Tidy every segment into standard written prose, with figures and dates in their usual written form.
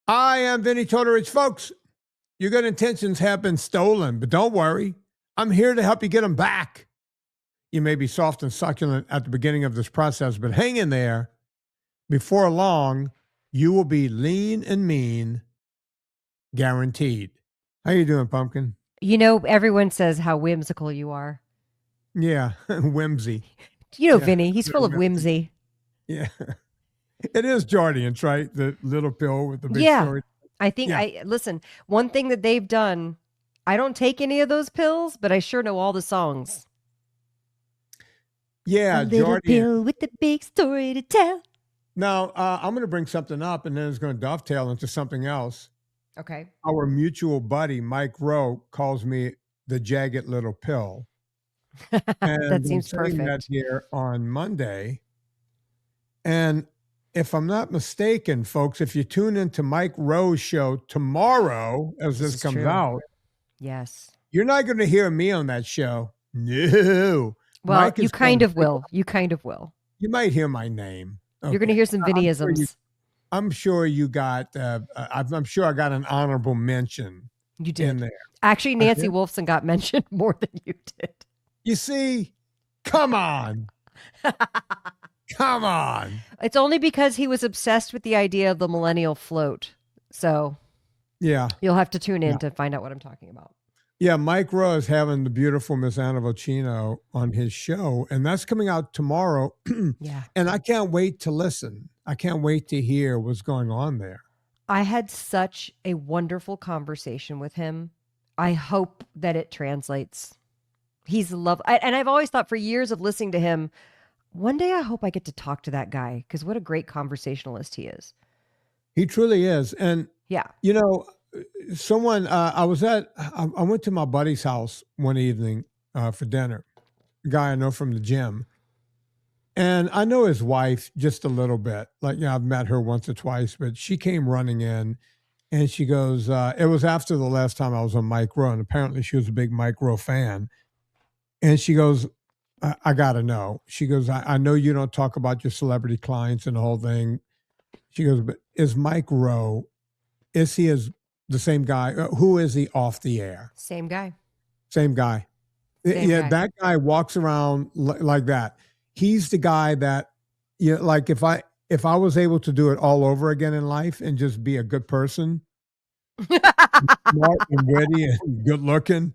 I am Vinnie Tortorich. Folks, your good intentions have been stolen, but don't worry. I'm here to help you get them back. You may be soft and succulent at the beginning of this process, but hang in there. Before long, you will be lean and mean, guaranteed. How you doing, Pumpkin? You know, everyone says how whimsical you are. Yeah, whimsy. You know, yeah. Vinny, he's full of whimsy. Yeah. It is Jardiance, right? The little pill with the big story. I think listen, one thing that they've done, I don't take any of those pills, but I sure know all the songs. Yeah, a little pill with the big story to tell. Now, I'm going to bring something up, and then it's going to dovetail into something else. Okay. Our mutual buddy, Mike Rowe, calls me the jagged little pill. And that seems perfect. That here on Monday. And if I'm not mistaken, folks, if you tune into Mike Rowe's show tomorrow, as this comes out, yes, you're not going to hear me on that show. No. Well, you kind of will. You kind of will. You might hear my name. Okay. You're going to hear some Vinnyisms. I'm sure you got. I'm sure I got an honorable mention. You did in there. Actually, Nancy Wolfson got mentioned more than you did. You see, come on. Come on. It's only because he was obsessed with the idea of the millennial float. So yeah, you'll have to tune in to find out what I'm talking about. Yeah, Mike Rowe is having the beautiful Miss Anna Vocino on his show, and that's coming out tomorrow. Yeah. And I can't wait to listen. I can't wait to hear what's going on there. I had such a wonderful conversation with him. I hope that it translates. He's loved, and I've always thought for years of listening to him, one day I hope I get to talk to that guy, because what a great conversationalist he is. He truly is. And, yeah, you know, someone, I went to my buddy's house one evening for dinner, a guy I know from the gym. And I know his wife just a little bit. Like, I've met her once or twice, but she came running in and she goes, it was after the last time I was on Mike Rowe, and apparently she was a big Mike Rowe fan. And she goes, I got to know. She goes, I know you don't talk about your celebrity clients and the whole thing. She goes, but is Mike Rowe, is he the same guy? Who is he off the air? Same guy. Same guy. Guy. That guy walks around like that. He's the guy that, like if I was able to do it all over again in life and just be a good person, smart and witty and good looking,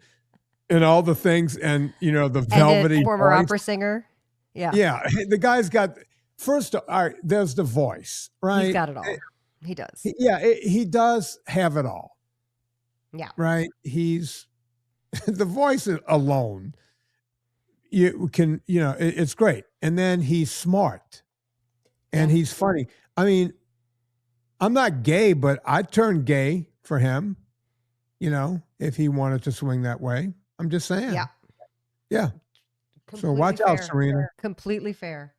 and all the things, and the velvety and former voice. Opera singer. Yeah. The guy's got all right, there's the voice, right? He's got it all. He does. He does have it all. Yeah. Right. He's the voice alone. You can, it's great. And then he's smart and he's funny. I mean, I'm not gay, but I'd turn gay for him, if he wanted to swing that way. I'm just saying. Yeah. Yeah. Completely so watch fair. out, Serena. Completely fair.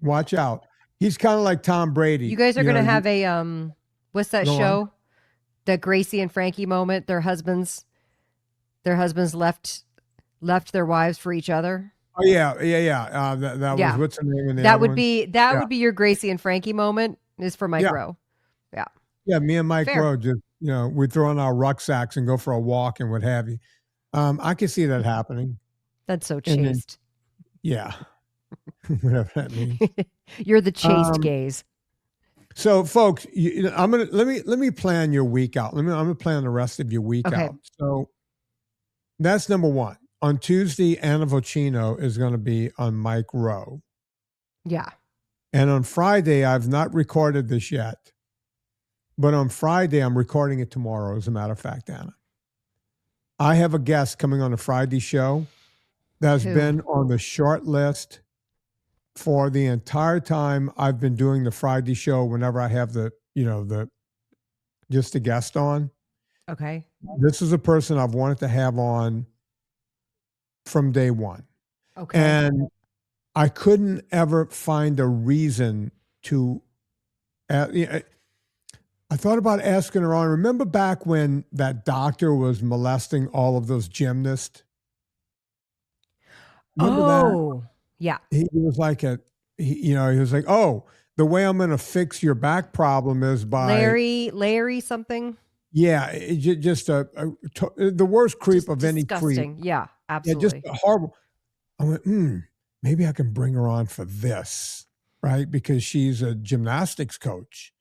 Watch out. He's kind of like Tom Brady. You guys are going to have a, what's that show? On. The Gracie and Frankie moment. Their husbands left their wives for each other. Oh yeah. That was, what's the name of the That would be your Gracie and Frankie moment is for Mike Rowe. Yeah. Yeah. Me and Mike Rowe just, we throw in our rucksacks and go for a walk and what have you. I can see that happening. That's so chaste. Yeah. Whatever that means. You're the chaste gaze. So folks, let me plan your week out. I'm gonna plan the rest of your week out. So that's number one. On Tuesday, Anna Vocino is going to be on Mike Rowe. Yeah. And on Friday, I've not recorded this yet, but on Friday, I'm recording it tomorrow, as a matter of fact, Anna. I have a guest coming on the Friday show that's been on the short list for the entire time I've been doing the Friday show. Whenever I have just a guest on. Okay. This is a person I've wanted to have on from day one. Okay. And I couldn't ever find a reason to, I thought about asking her on. Remember back when that doctor was molesting all of those gymnasts? Remember that? Yeah. He was like he was like, oh, the way I'm going to fix your back problem is by Larry something. Yeah, just the worst creep Just of any creep. disgusting. Yeah, absolutely. Yeah, just horrible. I went, maybe I can bring her on for this, right? Because she's a gymnastics coach.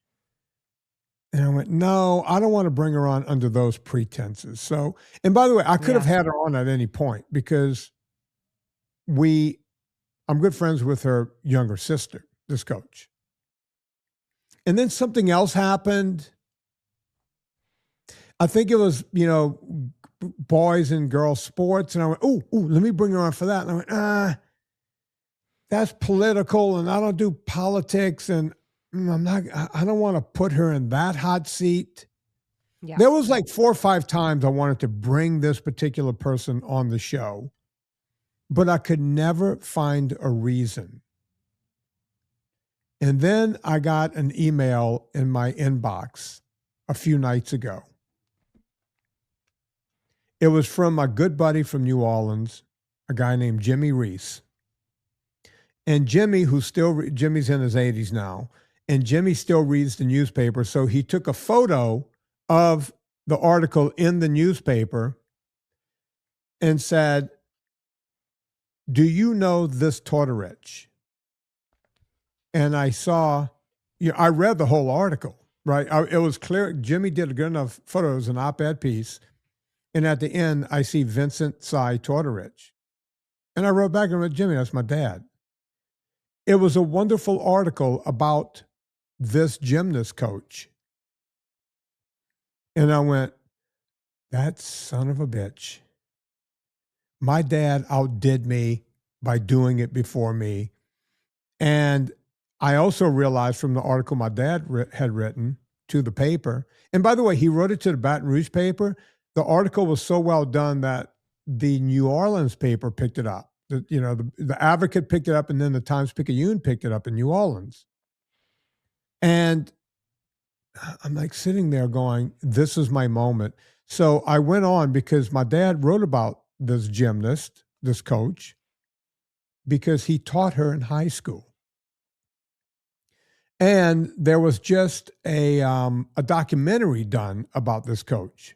And I went, no, I don't want to bring her on under those pretenses. So, and by the way, I could have had her on at any point because I'm good friends with her younger sister, this coach. And then something else happened. I think it was, boys and girls sports. And I went, let me bring her on for that. And I went, that's political and I don't do politics. And I don't want to put her in that hot seat. Yeah. There was like 4 or 5 times I wanted to bring this particular person on the show, but I could never find a reason. And then I got an email in my inbox a few nights ago. It was from my good buddy from New Orleans, a guy named Jimmy Reese. And Jimmy, Jimmy's in his 80s now, and Jimmy still reads the newspaper. So he took a photo of the article in the newspaper and said, do you know this Tortorich? And I saw, I read the whole article, right? It was clear. Jimmy did a good enough photo. It was an op-ed piece. And at the end, I see Vincent Cy Tortorich. And I wrote back and went, Jimmy, that's my dad. It was a wonderful article about this gymnast coach. And I went, that son of a bitch. My dad outdid me by doing it before me. And I also realized from the article my dad had written to the paper, and by the way, he wrote it to the Baton Rouge paper. The article was so well done that the New Orleans paper picked it up. The Advocate picked it up, and then the Times-Picayune picked it up in New Orleans. And I'm like sitting there going, this is my moment. So I went on because my dad wrote about this gymnast, this coach, because he taught her in high school. And there was just a documentary done about this coach.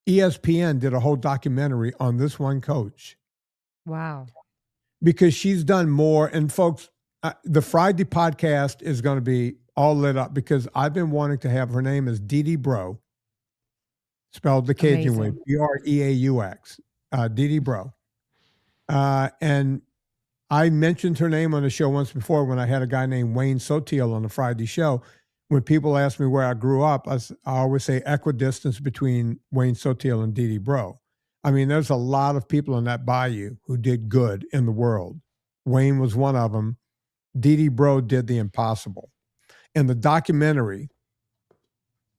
ESPN did a whole documentary on this one coach. Wow. Because she's done more. And folks, the Friday podcast is going to be all lit up because I've been wanting to have, her name is Didi Breaux, spelled the Cajun way, Breaux, Didi Breaux. And I mentioned her name on the show once before when I had a guy named Wayne Sotil on the Friday show. When people ask me where I grew up, I always say equidistance between Wayne Sotil and Didi Breaux. I mean, there's a lot of people in that bayou who did good in the world. Wayne was one of them. Didi Breaux did the impossible. And the documentary,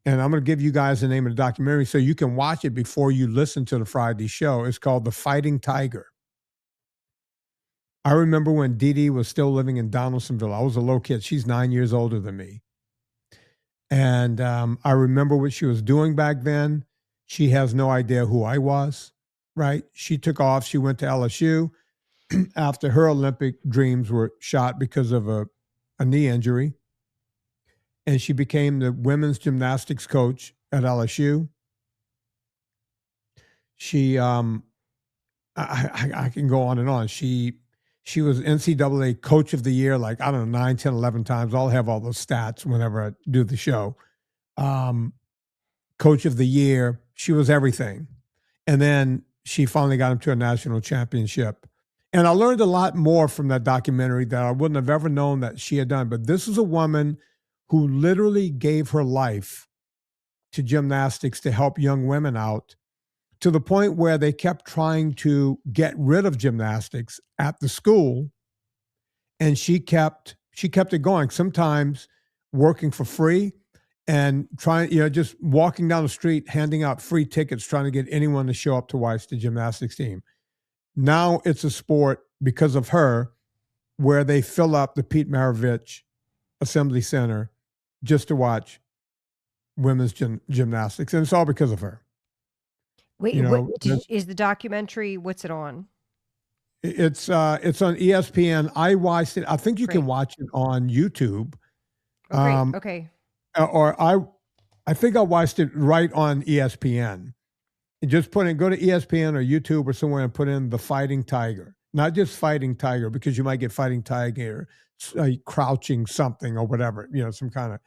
and I'm going to give you guys the name of the documentary so you can watch it before you listen to the Friday show. It's called The Fighting Tiger. I remember when Didi was still living in Donaldsonville. I was a little kid. She's 9 years older than me. And I remember what she was doing back then. She has no idea who I was, right? She took off. She went to LSU after her Olympic dreams were shot because of a knee injury. And she became the women's gymnastics coach at LSU. She, I can go on and on. She was NCAA Coach of the Year, like, I don't know, 9, 10, 11 times. I'll have all those stats whenever I do the show. Coach of the Year. She was everything. And then she finally got him to a national championship. And I learned a lot more from that documentary that I wouldn't have ever known that she had done. But this is a woman who literally gave her life to gymnastics to help young women out, to the point where they kept trying to get rid of gymnastics at the school. And she kept it going, sometimes working for free and trying, just walking down the street, handing out free tickets, trying to get anyone to show up to watch the gymnastics team. Now it's a sport because of her where they fill up the Pete Maravich Assembly Center just to watch women's gymnastics. And it's all because of her. Wait, is the documentary, what's it on? It's on ESPN. I watched it. I think you can watch it on YouTube. Oh, great. Um, Okay. or I think I watched it right on ESPN. And just go to ESPN or YouTube or somewhere and put in the Fighting Tiger, not just Fighting Tiger, because you might get Fighting Tiger, crouching something or whatever, some kind of.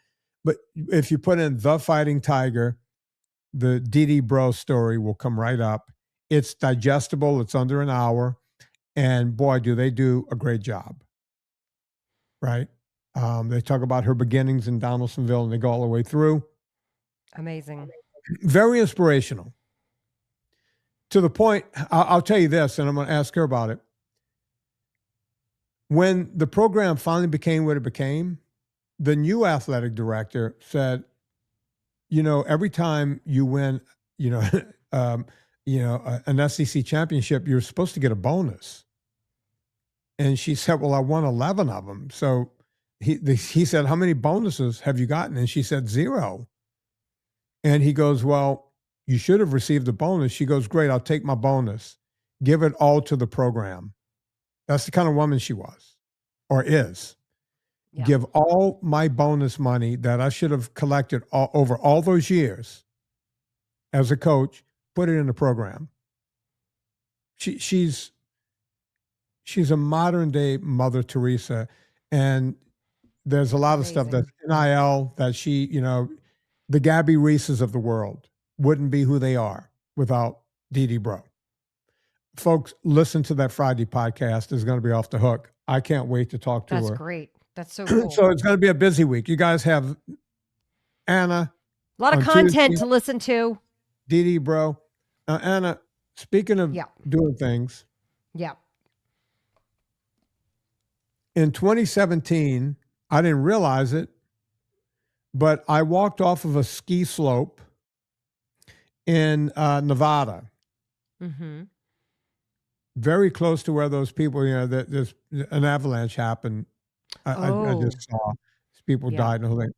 But if you put in the Fighting Tiger, the Didi Breaux story will come right up. It's digestible. It's under an hour, and boy, do they do a great job. Right? They talk about her beginnings in Donaldsonville, and they go all the way through. Amazing. Very inspirational. To the point, I'll tell you this, and I'm going to ask her about it. When the program finally became what it became, the new athletic director said, every time you win, an SEC championship, you're supposed to get a bonus. And she said, well, I won 11 of them. So he said, how many bonuses have you gotten? And she said, 0. And he goes, well, you should have received a bonus. She goes, great, I'll take my bonus. Give it all to the program. That's the kind of woman she was or is. Yeah. Give all my bonus money that I should have collected over all those years as a coach, put it in the program. She's a modern day Mother Teresa. And there's a lot of stuff that's NIL that she, the Gabby Reeses of the world wouldn't be who they are without Didi Breaux. Folks, listen to that Friday podcast. It's going to be off the hook. I can't wait to talk to her. That's great. That's so cool. So it's going to be a busy week. You guys have Anna. A lot of content to listen to. Didi Breaux. Anna, speaking of doing things. Yeah. In 2017, I didn't realize it, but I walked off of a ski slope in Nevada. Mm-hmm. Very close to where those people, there's an avalanche happened. I just saw people died and the whole thing.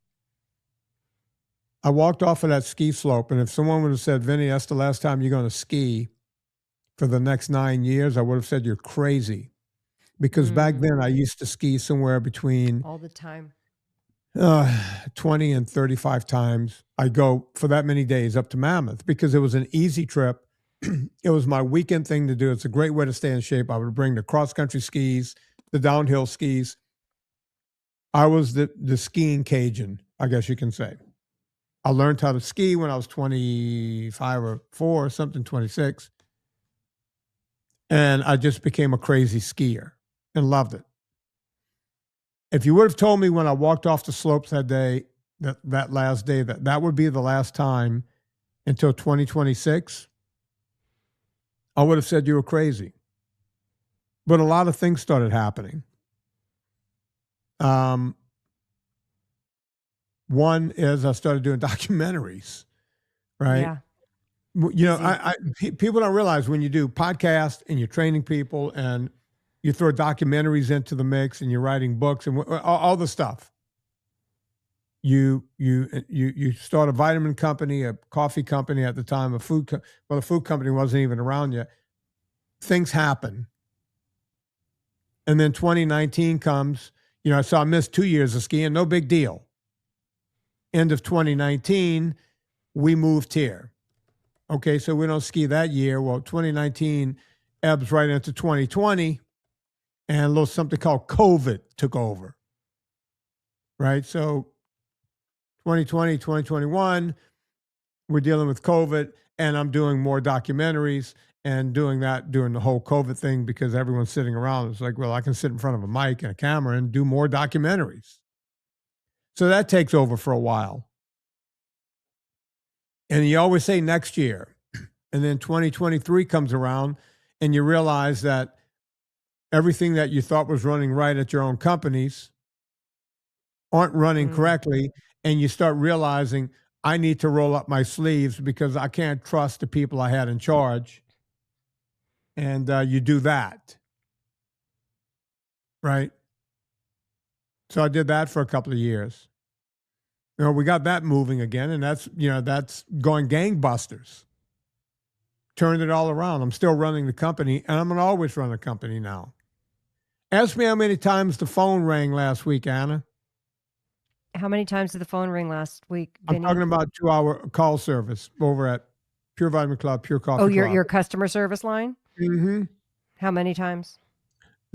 I walked off of that ski slope, and if someone would have said, Vinnie, that's the last time you're going to ski for the next 9 years, I would have said, you're crazy. Because back then I used to ski somewhere between all the time 20 and 35 times. I go for that many days up to Mammoth because it was an easy trip. It was my weekend thing to do. It's a great way to stay in shape. I would bring the cross-country skis, the downhill skis. I was the skiing Cajun, I guess you can say. I learned how to ski when I was 25 or 4 or something, 26. And I just became a crazy skier and loved it. If you would have told me when I walked off the slopes that day, that last day, that would be the last time until 2026, I would have said you were crazy. But a lot of things started happening. One is I started doing documentaries, right? Yeah. People don't realize when you do podcasts and you're training people and you throw documentaries into the mix and you're writing books and all the stuff. You start a vitamin company, a coffee company at the time, the food company wasn't even around yet. Things happen. And then 2019 comes, so I missed 2 years of skiing, no big deal. End of 2019, we moved here. Okay, so we don't ski that year. Well, 2019 ebbs right into 2020, and a little something called COVID took over. Right? So 2020, 2021, we're dealing with COVID, and I'm doing more documentaries and doing the whole COVID thing because everyone's sitting around. It's like, well, I can sit in front of a mic and a camera and do more documentaries. So that takes over for a while. And you always say next year. And then 2023 comes around and you realize that everything that you thought was running right at your own companies aren't running correctly. And you start realizing I need to roll up my sleeves because I can't trust the people I had in charge. And you do that. Right? So I did that for a couple of years. We got that moving again, and that's going gangbusters. Turned it all around. I'm still running the company, and I'm going to always run a company now. Ask me how many times the phone rang last week, Anna. How many times did the phone ring last week, I'm Vinny? talking about 2-hour call service over at Pure Vitamin Club, Pure Coffee Oh, Club. your customer service line? Mm-hmm. How many times?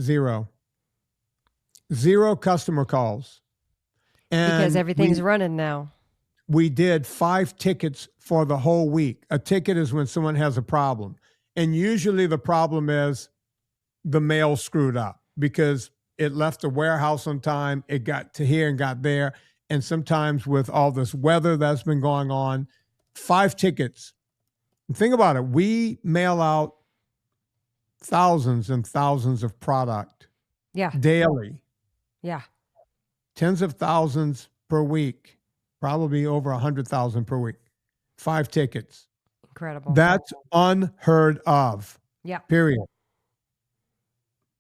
0 customer calls. And Because everything's running now. we did 5 tickets for the whole week. A ticket is when someone has a problem. And usually the problem is the mail screwed up because it left the warehouse on time. It got to here and got there. And sometimes with all this weather that's been going on, 5 tickets. And think about it. We mail out thousands and thousands of product daily. Yeah. Tens of thousands per week, probably over 100,000 per week. 5 tickets. Incredible. That's unheard of. Yeah. Period.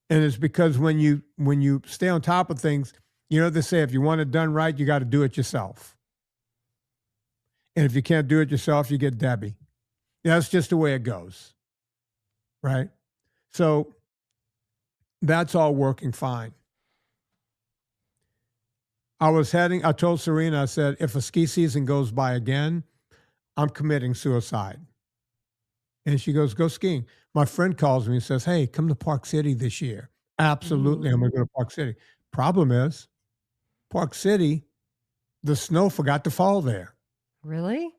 And it's because when you stay on top of things, you know, they say if you want it done right, you got to do it yourself. And if you can't do it yourself, you get Debbie. That's just the way it goes. Right? So that's all working fine. I told Serena, I said, if a ski season goes by again, I'm committing suicide. And she goes, go skiing. My friend calls me and says, hey, come to Park City this year. Absolutely, I'm going to go to Park City. Problem is, Park City, the snow forgot to fall there. Really?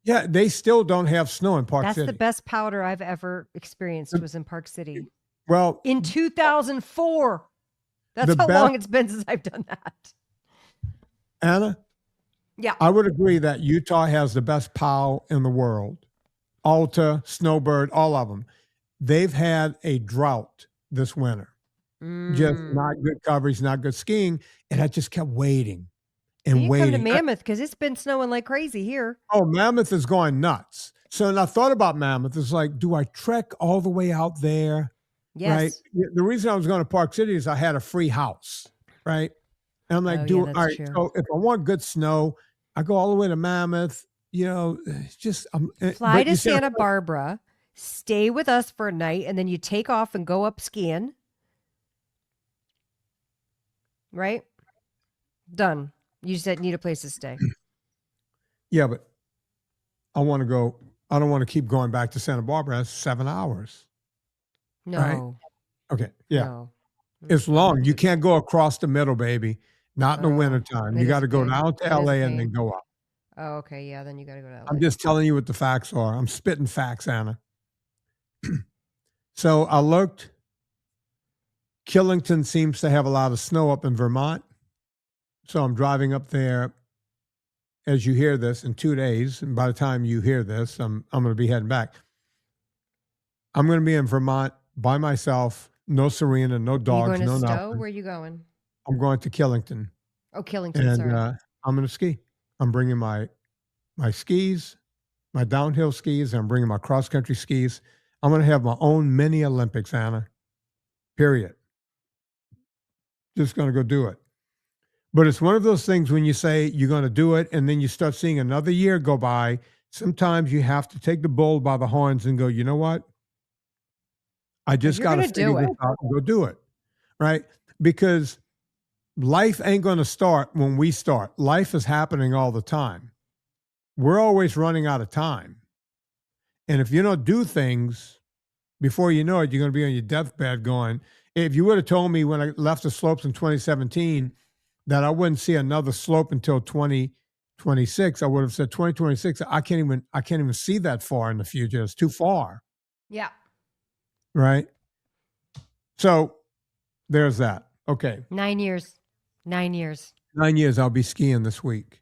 Yeah, they still don't have snow in Park City. That's the best powder I've ever experienced was in Park City. Well, in 2004. That's how long it's been since I've done that. Anna? Yeah. I would agree that Utah has the best POW in the world. Alta, Snowbird, all of them. They've had a drought this winter. Just not good coverage, not good skiing. And I just kept waiting and waiting. Come to Mammoth because it's been snowing like crazy here. Oh, Mammoth is going nuts. So and I thought about Mammoth. It's like, do I trek all the way out there? Yes. Right. The reason I was going to Park City is I had a free house. Right. And I'm like, all right. True. So if I want good snow, I go all the way to Mammoth. You know, just fly to Santa Barbara, stay with us for a night, and then you take off and go up skiing. Right? Done. You just need a place to stay. Yeah, but I want to go. I don't want to keep going back to Santa Barbara. That's 7 hours. No. Right? Okay. Yeah. No. It's long. You can't go across the middle, baby. Not in the wintertime. You got to go down to LA and then go up. Oh, okay. Yeah, then you got to go to LA. I'm just telling you what the facts are. I'm spitting facts, Anna. So I looked. Killington seems to have a lot of snow up in Vermont. So I'm driving up there as you hear this in 2 days. And by the time you hear this, I'm going to be heading back. I'm going to be in Vermont by myself. No Serena, no dogs, no nothing. Where are you going? I'm going to Killington. Oh, Killington, and I'm going to ski. I'm bringing my skis, my downhill skis. I'm bringing my cross-country skis. I'm going to have my own mini Olympics, Anna. Period. Just going to go do it. But it's one of those things when you say you're going to do it and then you start seeing another year go by, sometimes you have to take the bull by the horns and go, you know what? I just got to figure this out and go do it. Right? Because life ain't going to start when we start. Life is happening all the time. We're always running out of time. And if you don't do things, before you know it, you're going to be on your deathbed going, if you would have told me when I left the slopes in 2017 that I wouldn't see another slope until 2026, I would have said 2026. I can't even see that far in the future. It's too far. Yeah. Right. So there's that. Okay. 9 years. 9 years. 9 years. I'll be skiing this week.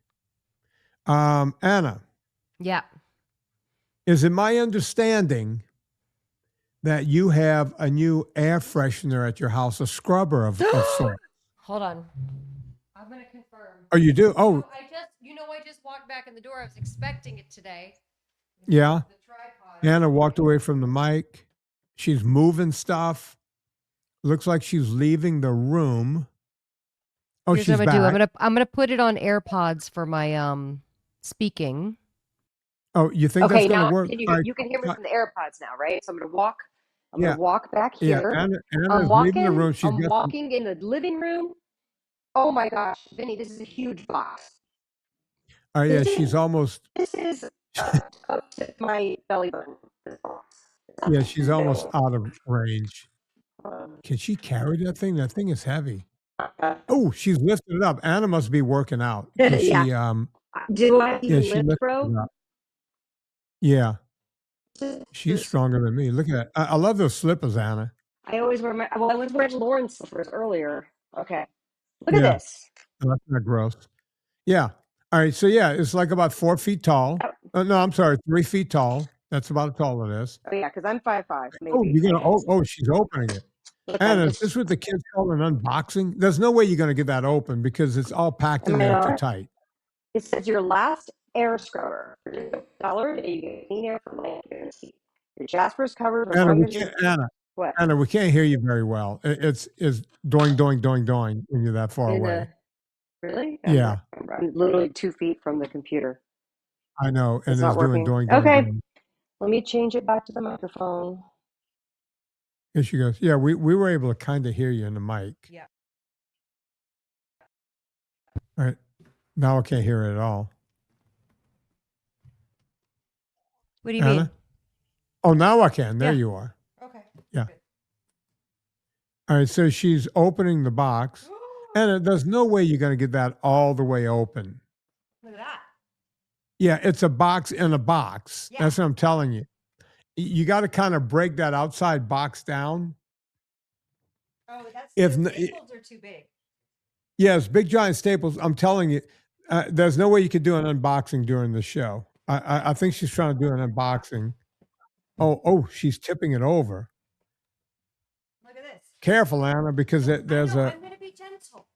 Anna. Yeah. Is it my understanding that you have a new air freshener at your house, a scrubber of sorts? Hold on. I'm going to confirm. Oh, you do? Oh. So I just walked back in the door. I was expecting it today. Yeah. The tripod. Anna walked away from the mic. She's moving stuff. Looks like she's leaving the room. Oh, Here's she's what back. I'm gonna put it on AirPods for my speaking. Oh, you think that's going to work? You can hear me from the AirPods now, right? So I'm gonna walk. I'm gonna walk back Yeah, here. Anna's leaving the room. I'm walking in the living room. Oh my gosh, Vinny, this is a huge box. Oh yeah, she's almost. This is up to my belly button. This box. Yeah, she's almost out of range. Can she carry that thing? That thing is heavy. Oh, she's lifted it up. Anna must be working out. Yeah. She Do I even she lift, lifted bro? it up. Yeah. She's stronger than me. Look at that. I love those slippers, Anna. I always wear I was wearing Lauren's slippers earlier. Okay. Look Yeah. at this. Oh, that's not gross. Yeah. All right. So yeah, it's like about 4 feet tall. No, I'm sorry, 3 feet tall. That's about as tall it is. Oh yeah, because I'm 5'5". Maybe. Oh, you're gonna. Oh, she's opening it. Anna, is this what the kids call an unboxing? There's no way you're gonna get that open because it's all packed in there too tight. It says your last air scrubber. $1 that you get clean air from land. Your Jaspr's covered. Anna, we can't hear you very well. It's doing when you're that far away. Really? Yeah. I'm literally 2 feet from the computer. I know, and it's doing Okay. Let me change it back to the microphone. Here she goes. Yeah, we were able to kind of hear you in the mic. Yeah. All right. Now I can't hear it at all. What do you mean? Oh, now I can. There you are. Okay. Yeah. Good. All right. So she's opening the box. And there's no way you're going to get that all the way open. Look at that. Yeah, it's a box in a box. Yeah. That's what I'm telling you. You got to kind of break that outside box down. Oh, the staples are too big. Yes, big giant staples. I'm telling you, there's no way you could do an unboxing during the show. I think she's trying to do an unboxing. Oh, she's tipping it over. Look at this. Careful, Anna, because there's I'm going to be gentle.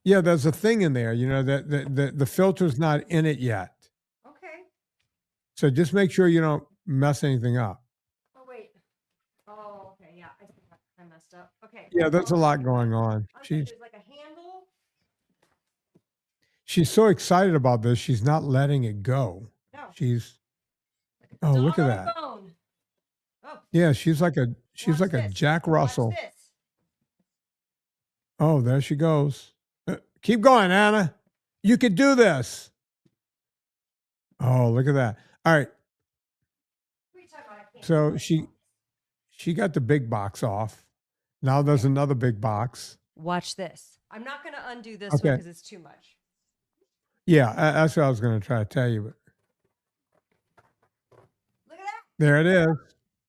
Yeah, there's a thing in there, that the filter's not in it yet. Okay. So just make sure you don't mess anything up. Oh, wait. Oh, okay. Yeah, I messed up. Okay. Yeah, there's a lot going on. There's like a handle. She's so excited about this, she's not letting it go. No. She's look at that. Oh. Yeah, she's like a Jack Russell. Watch this. Oh, there she goes. Keep going, Anna. You could do this. Oh, look at that. All right. So she got the big box off. Now there's another big box. Watch this. I'm not going to undo this one because it's too much. Yeah, that's what I was going to try to tell you. But look at that. There it is.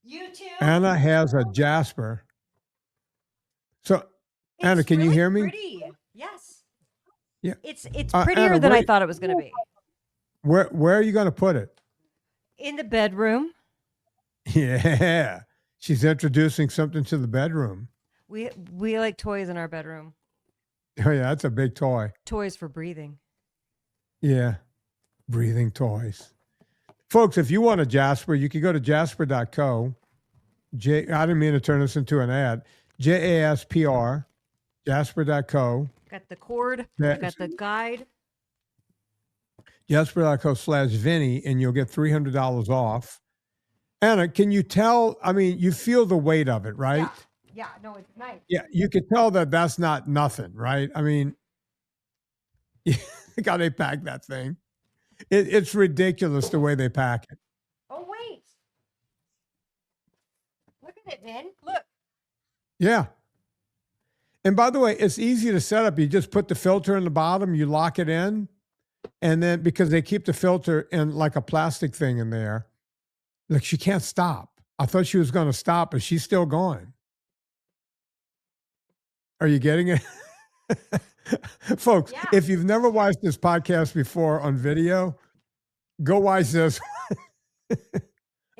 You too. Anna has a Jaspr. So, Anna, can you hear me? Pretty. Yes. Yeah. It's prettier than I thought it was going to be. Where are you going to put it? In the bedroom. Yeah. She's introducing something to the bedroom. We like toys in our bedroom. Oh yeah, that's a big toy. Toys for breathing. Yeah. Breathing toys. Folks, if you want a Jaspr, you can go to jaspr.co. I didn't mean to turn this into an ad. JASPR, jaspr.co. Got the cord. Got the guide. Jaspr.co/Vinnie, and you'll get $300 off. Anna, can you tell? I mean, you feel the weight of it, right? Yeah. No, it's nice. Yeah, you can tell that that's not nothing, right? I mean, look how they pack that thing. It's ridiculous the way they pack it. Oh, wait. Look at it, man. Look. Yeah. And by the way, it's easy to set up. You just put the filter in the bottom, you lock it in, and then because they keep the filter in like a plastic thing in there, like she can't stop. I thought she was going to stop, but she's still going. Are you getting it? Folks, if you've never watched this podcast before on video, go watch this. It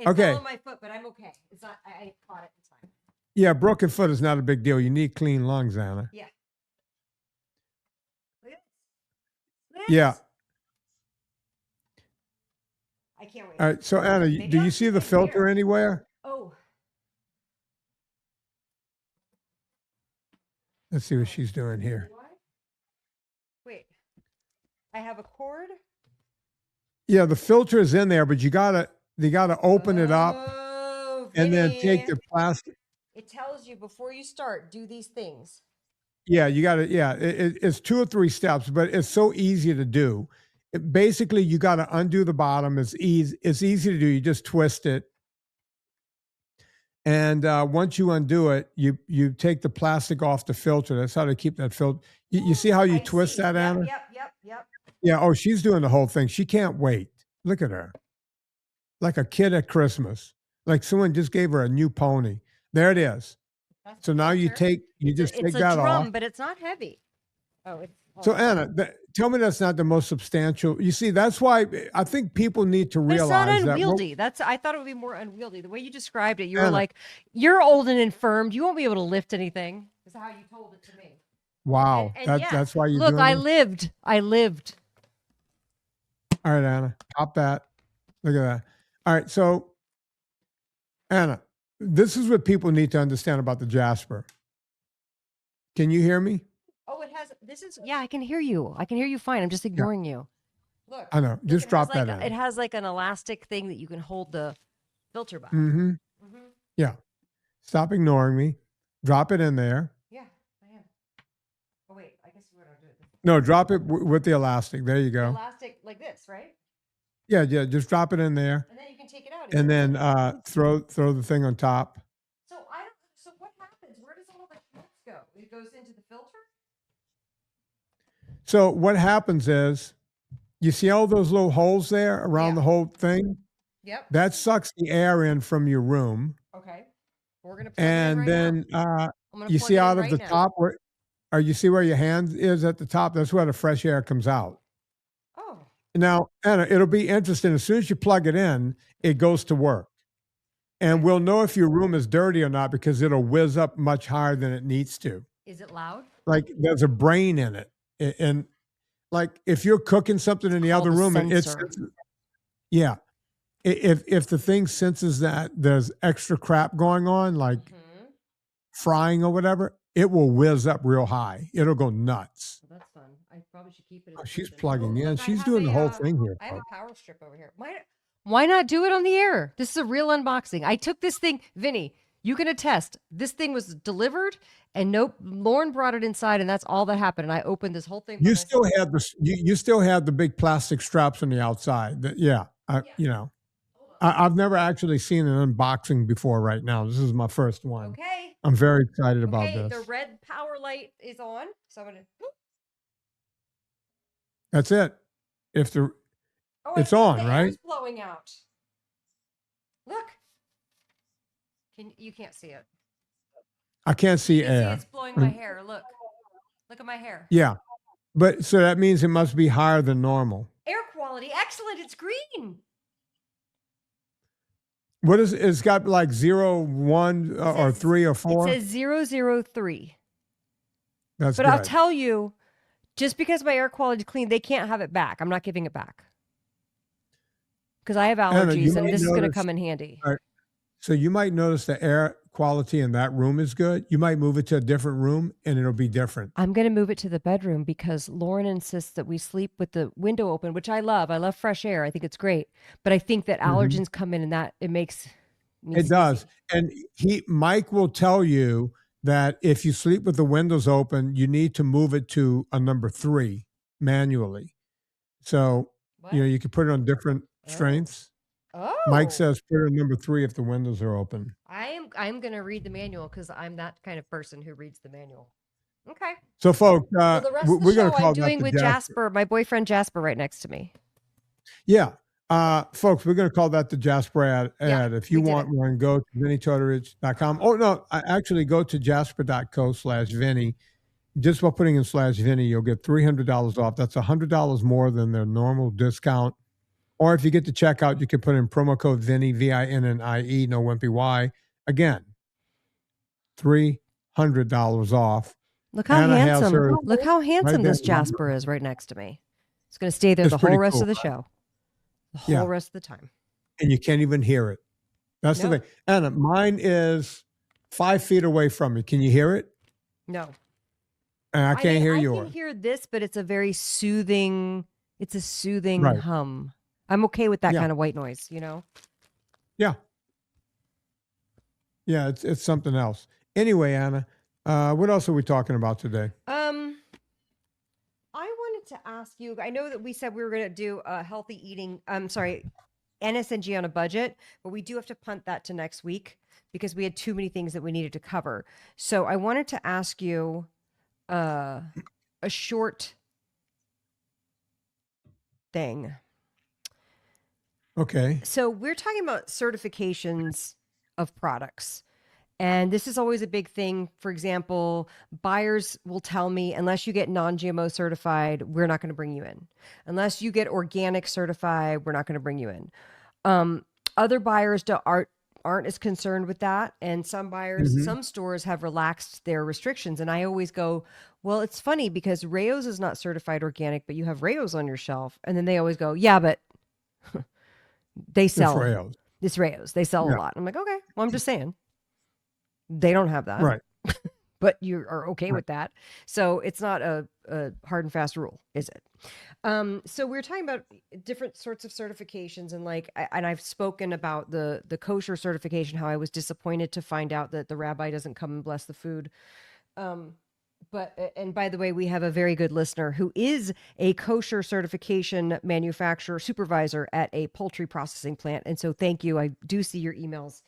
fell on my foot, but I'm okay. It's not. I caught it. It's fine. Yeah, broken foot is not a big deal. You need clean lungs, Anna. Yeah. Look at this. Yeah. I can't wait. All right. So, Anna, do you see the filter anywhere? Oh. Let's see what she's doing here. Wait. I have a cord. Yeah, the filter is in there, but you gotta open it up and then take the plastic. It tells you before you start, do these things. Yeah, you got to. Yeah, it's 2 or 3 steps, but it's so easy to do. Basically, you got to undo the bottom. It's easy. It's easy to do. You just twist it, and once you undo it, you take the plastic off the filter. That's how to keep that filter. You see how you twist that, Anna? Yep. Yeah. Oh, she's doing the whole thing. She can't wait. Look at her, like a kid at Christmas. Like someone just gave her a new pony. There it is. That's So the now you filter. just take It's a that drum, off. but it's not heavy. Oh, it's So Anna, tell me that's not the most substantial. You see, that's why I think people need to But it's not realize that. unwieldy. I thought it would be more unwieldy. The way you described it, you were Anna, like, "You're old and infirmed. You won't be able to lift anything." Is how you told it to me. wow, And yeah, that's why you're look, doing I this? lived. I lived. All right, Anna, pop that. Look at that. All right, so Anna, this is what people need to understand about the Jaspr. Can you hear me? Oh, it has. This is. Yeah, I can hear you. I can hear you fine. I'm just Yeah, ignoring you. Look, I know. Just it has drop like that it in. has like an elastic thing that you can hold the filter by. Mm-hmm. Mm-hmm. Yeah. Stop ignoring me. Drop it in there. Yeah, I am. Oh wait, I guess we're gonna do it. No, drop it with the elastic. There you go. Elastic like this, right? Yeah, just drop it in there, And then you can take it out. and then throw the thing on top. So So what happens? Where does all the heat go? It goes into the filter. So what happens is, you see all those little holes there around Yeah. the whole thing? Yep. That sucks the air in from your room. Okay. We're gonna plug it in And right then now. I'm gonna you plug see it in out of right the now. top or you see where your hand is at the top? That's where the fresh air comes out. Oh, Now, Anna, it'll be interesting. As soon as you plug it in, it goes to work. And we'll know if your room is dirty or not because it'll whiz up much higher than it needs to. is it loud? Like there's a brain in it. And like if you're cooking something in the Called other a room, sensor. yeah. If the thing senses that there's extra crap going on, like Mm-hmm. frying or whatever, it will whiz up real high. It'll go nuts. Well, that's fun. I probably should keep it. Oh, In she's person. plugging in. Look, I She's have doing the whole a, thing here, I have folks. a power strip over here. Why not do it on the air? This is a real unboxing. I took this thing, Vinny. You can attest. This thing was delivered, and nope, Lauren brought it inside, and that's all that happened. And I opened this whole thing. by You myself. still have you still have the big plastic straps on the outside. Yeah, you know, I've never actually seen an unboxing before. Right now, this is my first one. Okay. I'm very excited about Okay. The this. red power light is on. So I'm gonna. That's it. If the Oh, It's I think on, the right? air's blowing out. Look. You can't see it. I can't see You can see air. it's blowing my hair. Look. Look at my hair. Yeah, but so that means it must be higher than normal. Air quality, excellent. It's green. What is it's got like 0, 1, or says- 3 or 4? It says 003. That's But good. I'll tell you, just because my air quality is clean, they can't have it back. I'm not giving it back. Because I have Anna, you allergies, and might this is going to notice- come in handy. All right. So you might notice the air quality in that room is good. You might move it to a different room and it'll be different. I'm going to move it to the bedroom because Lauren insists that we sleep with the window open, which I love. I love fresh air. I think it's great. But I think that allergens come in and that it makes me It does. sneezy. And Mike will tell you that if you sleep with the windows open, you need to move it to a number 3 manually. So, What? you can put it on different strengths. Oh. Mike says put it on number 3 if the windows are open. I'm going to read the manual because I'm that kind of person who reads the manual. Okay. So, folks, Well, the rest of the we're going show to call I'm doing that the with Jaspr. Jaspr, my boyfriend Jaspr right next to me. Yeah. Folks, we're going to call that the Jaspr ad. Yeah, If you we did want it. one, go to VinnieTortorich.com. Oh, no, I actually go to Jaspr.co/Vinnie. Just by putting in /Vinnie, you'll get $300 off. That's $100 more than their normal discount. Or if you get to checkout, you can put in promo code Vinnie, VINNIE, no wimpy Y. Again, $300 off. Look how Anna has handsome. her Look how handsome there this in the room. Jaspr is right next to me. It's going to stay there It's the pretty whole rest cool, of the right? show. The whole Yeah. rest of the time. And you can't even hear it. That's the Nope. thing. Anna, mine is 5 feet away from me. Can you hear it? No. And I can't hear I yours. can hear this, but it's a very soothing, it's a soothing Right. hum. I'm okay with that Yeah. kind of white noise, you know? Yeah. Yeah, it's something else. Anyway, Anna, What else are we talking about today? I wanted to ask you, I know that we said we were going to do a healthy eating, NSNG on a budget, but we do have to punt that to next week because we had too many things that we needed to cover. So I wanted to ask you a short thing. Okay. So we're talking about certifications of products. And this is always a big thing. For example, buyers will tell me, unless you get non-GMO certified, we're not going to bring you in. Unless you get organic certified, we're not going to bring you in. Other buyers aren't as concerned with that. And some buyers, some stores have relaxed their restrictions. And I always go, well, it's funny because Rao's is not certified organic, but you have Rao's on your shelf. And then they always go, yeah, but they sell Rao's. It's Rao's. They sell a lot. I'm like, okay, well, I'm just saying. They don't have that. Right. But you are okay with that. So it's not a hard and fast rule, is it? So we're talking about different sorts of certifications and and I've spoken about the kosher certification, how I was disappointed to find out that the rabbi doesn't come and bless the food. And by the way, we have a very good listener who is a kosher certification manufacturer supervisor at a poultry processing plant. And so thank you. I do see your emails.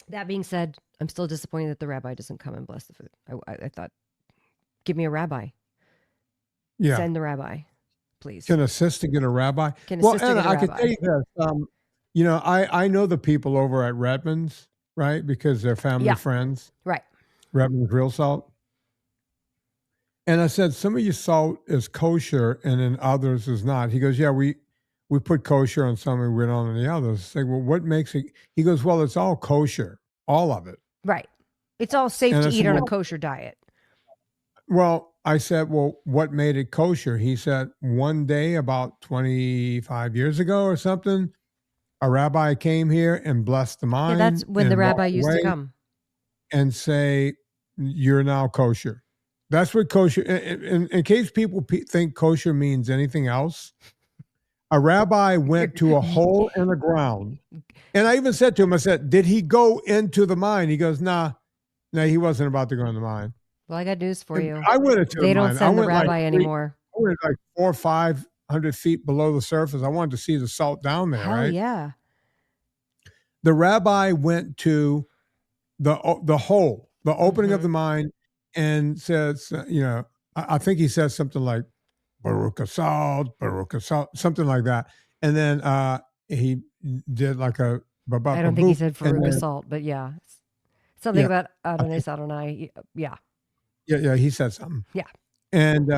That being said, I'm still disappointed that the rabbi doesn't come and bless the food. I thought, give me a rabbi. Yeah. Send the rabbi, please. Can assist to get a rabbi. Well, Anna, I can tell you this. I know the people over at Redmond's, right? Because they're family friends. Right. Redmond's Real Salt. And I said, some of your salt is kosher and then others is not. He goes, yeah, we put kosher on some and we don't on the others. I say, well, what makes it? He goes, well, it's all kosher, all of it. Right. It's all safe to eat on a kosher diet. Well, I said, well, what made it kosher? He said, one day about 25 years ago or something, a rabbi came here and blessed the mine. Yeah, that's when the rabbi used to come. And say, you're now kosher. That's what kosher, in case people think kosher means anything else, a rabbi went to a hole in the ground. And I even said to him, I said, did he go into the mine? He goes, nah, he wasn't about to go in the mine. Well, I got news for you. I went into They the mine. don't send the rabbi anymore. I went like 400 or 500 feet below the surface. I wanted to see the salt down there, right? Yeah. The rabbi went to the hole, the opening of the mine, and says, I think he said something like, Baruch salt, something like that. And then he did like a... I don't think he said Baruch salt, but yeah. Something about Adonai. Yeah. Yeah, he said something. Yeah. And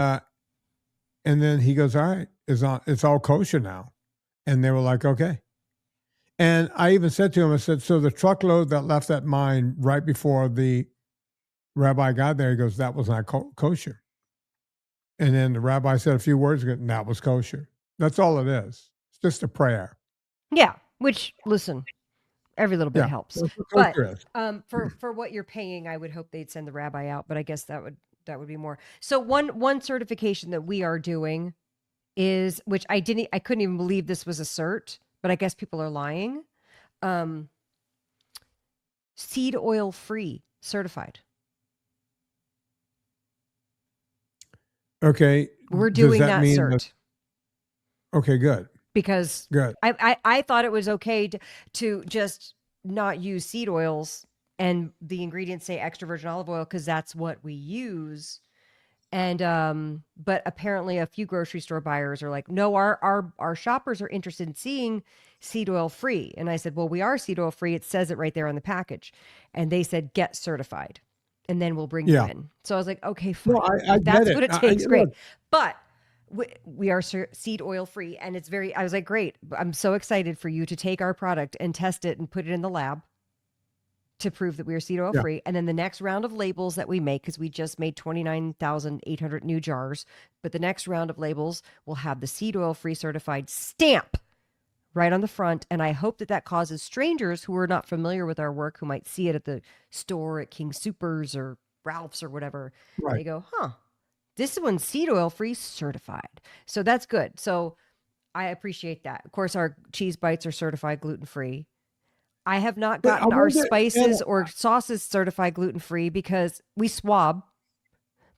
then he goes, all right, it's all kosher now. And they were like, okay. And I even said to him, I said, so the truckload that left that mine right before the rabbi got there, he goes, that was not kosher. And then the rabbi said a few words ago, and that was kosher. That's all it is. It's just a prayer. Yeah, which, listen, every little bit helps. But for what you're paying, I would hope they'd send the rabbi out, but I guess that would be more. So one certification that we are doing is, which I couldn't even believe this was a cert, but I guess people are lying. Seed oil free certified. Okay. We're doing that cert. Okay, good. Because I thought it was okay to just not use seed oils and the ingredients say extra virgin olive oil because that's what we use. And but apparently a few grocery store buyers are like, no, our shoppers are interested in seeing seed oil free. And I said, well, we are seed oil free. It says it right there on the package. And they said, get certified. And then we'll bring you in. So I was like, okay, fine. Well, I that's get what it takes. Great. But we are seed oil free. And it's I was like, great. I'm so excited for you to take our product and test it and put it in the lab to prove that we are seed oil free. And then the next round of labels that we make, because we just made 29,800 new jars, but the next round of labels will have the seed oil free certified stamp right on the front. And I hope that causes strangers who are not familiar with our work, who might see it at the store at King Soopers or Ralph's or whatever. Right. They go, this one's seed oil free certified. So that's good. So I appreciate that. Of course, our cheese bites are certified gluten free. I have not But I gotten our wonder, and, spices or sauces certified gluten-free because we swab,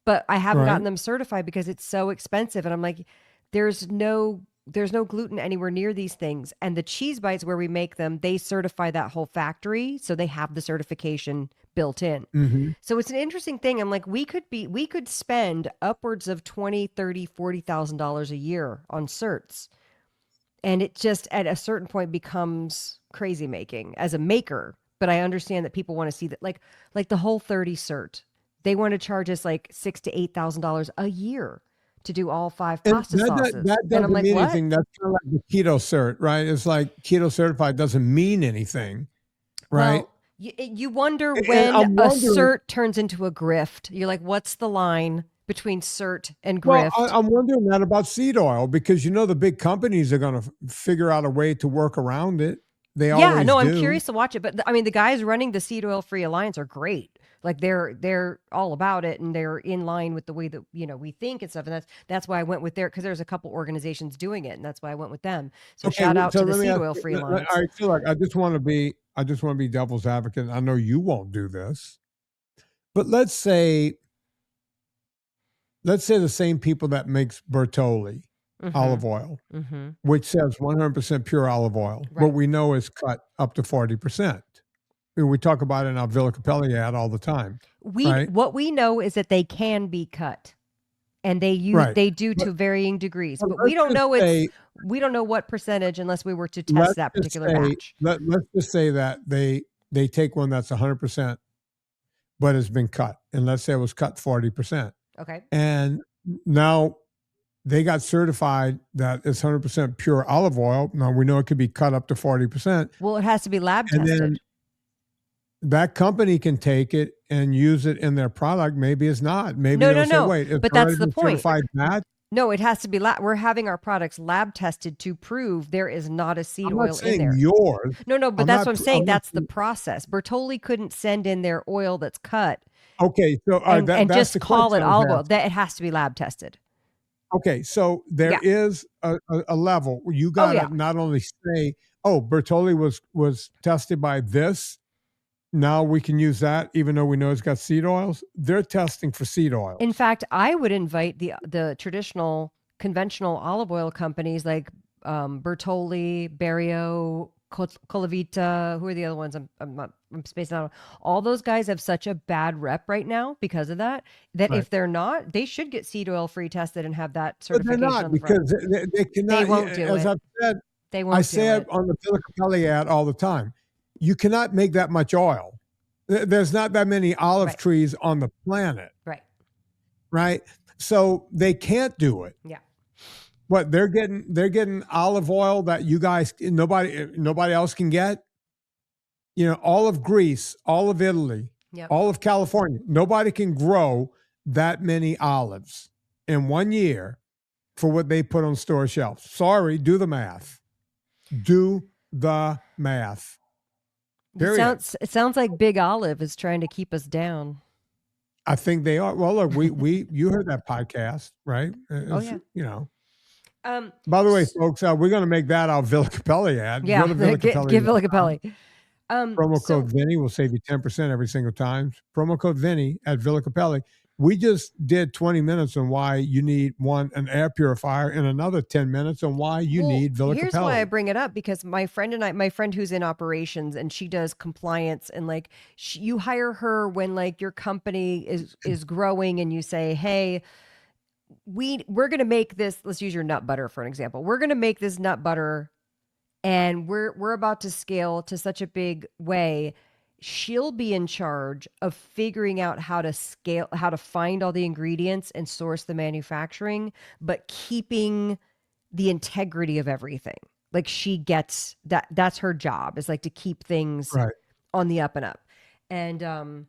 but I haven't right? gotten them certified because it's so expensive. And I'm like, there's no gluten anywhere near these things. And the cheese bites where we make them, they certify that whole factory. So they have the certification built in. Hmm. So it's an interesting thing. I'm like, we could spend upwards of 20, 30, $40,000 a year on certs. And it just at a certain point becomes crazy making as a maker. But I understand that people want to see that, like the whole 30 cert. They want to charge us like $6,000 to $8,000 a year to do all 5 And pasta sauces. that And I'm doesn't like, mean what? anything. That's kind of like the keto cert, right? It's like keto certified doesn't mean anything, right? Well, you wonder And when I'm a wondering. cert turns into a grift. You're like, what's the line between cert and Well, grift? I'm wondering that about seed oil because the big companies are going to figure out a way to work around it. They Yeah, always no, I'm do. curious to watch it. But I mean, the guys running the Seed Oil Free Alliance are great. Like they're all about it and they're in line with the way that we think and stuff. And that's why I went with because there's a couple organizations doing it, and that's why I went with them. So Okay, shout out so to the let me Seed ask Oil you. Free Alliance. I feel like I just want to be devil's advocate. I know you won't do this, but let's say the same people that makes Bertolli olive oil, Mm-hmm. which says 100% pure olive oil, Right. what we know is cut up to 40%. We talk about it in our Villa Capelli ad all the time, right? What we know is that they can be cut, and they Right. do But, to varying degrees, but but we don't know say, we don't know what percentage unless we were to test let's that just particular say, batch. let's just say that they take one that's 100%, but has been cut, and let's say it was cut 40%, Okay. and now they got certified that it's 100% pure olive oil. Now we know it could be cut up to 40%, Well, it has to be lab and tested. then that company can take it and use it in their product. Maybe it's not. Maybe they'll say, wait, it's But already that's the been point. certified batch. No, it has to be we're having our products lab tested to prove there is not a seed I'm oil not in saying there. yours. No, but I'm that's not- what I'm saying. I'm not- That's the process. Bertolli couldn't send in their oil that's cut Okay, so and that's just the call it question I was olive oil. asking. That it has to be lab tested. Okay, so there is a level where you got to not only say, oh, Bertolli was tested by this. Now we can use that, even though we know it's got seed oils. They're testing for seed oils. In fact, I would invite the traditional conventional olive oil companies like Bertolli, Breaux, Colavita. Who are the other ones? I'm spacing out. All those guys have such a bad rep right now because of that. That Right. if they're not, they should get seed oil free tested and have that But certification. they're not on the front. because they cannot. They won't do as it. I've said, They won't I do say it on the Villa Capelli ad all the time. You cannot make that much oil. There's not that many olive trees on the planet. Right. So they can't do it. Yeah. What they're getting olive oil that you guys nobody else can get. All of Greece, all of Italy, all of California. Nobody can grow that many olives in 1 year for what they put on store shelves. Sorry, do the math. Do the math. It sounds like Big Olive is trying to keep us down. I think they are. Well, look, you heard that podcast, right? Oh yeah. By the way, folks, we're going to make that our Villa Capelli ad. Yeah, give Villa Capelli. Promo code Vinnie will save you 10% every single time. Promo code Vinnie at Villa Capelli. We just did 20 minutes on why you need an air purifier and another 10 minutes on why you need Villa Capelli. Here's why I bring it up, because my friend who's in operations and she does compliance, and you hire her when your company is growing and you say, hey, we're going to make this, let's use your nut butter for an example. We're going to make this nut butter and we're about to scale to such a big way. She'll be in charge of figuring out how to scale, how to find all the ingredients and source the manufacturing, but keeping the integrity of everything. She gets that. That's her job, is to keep things on the up and up. And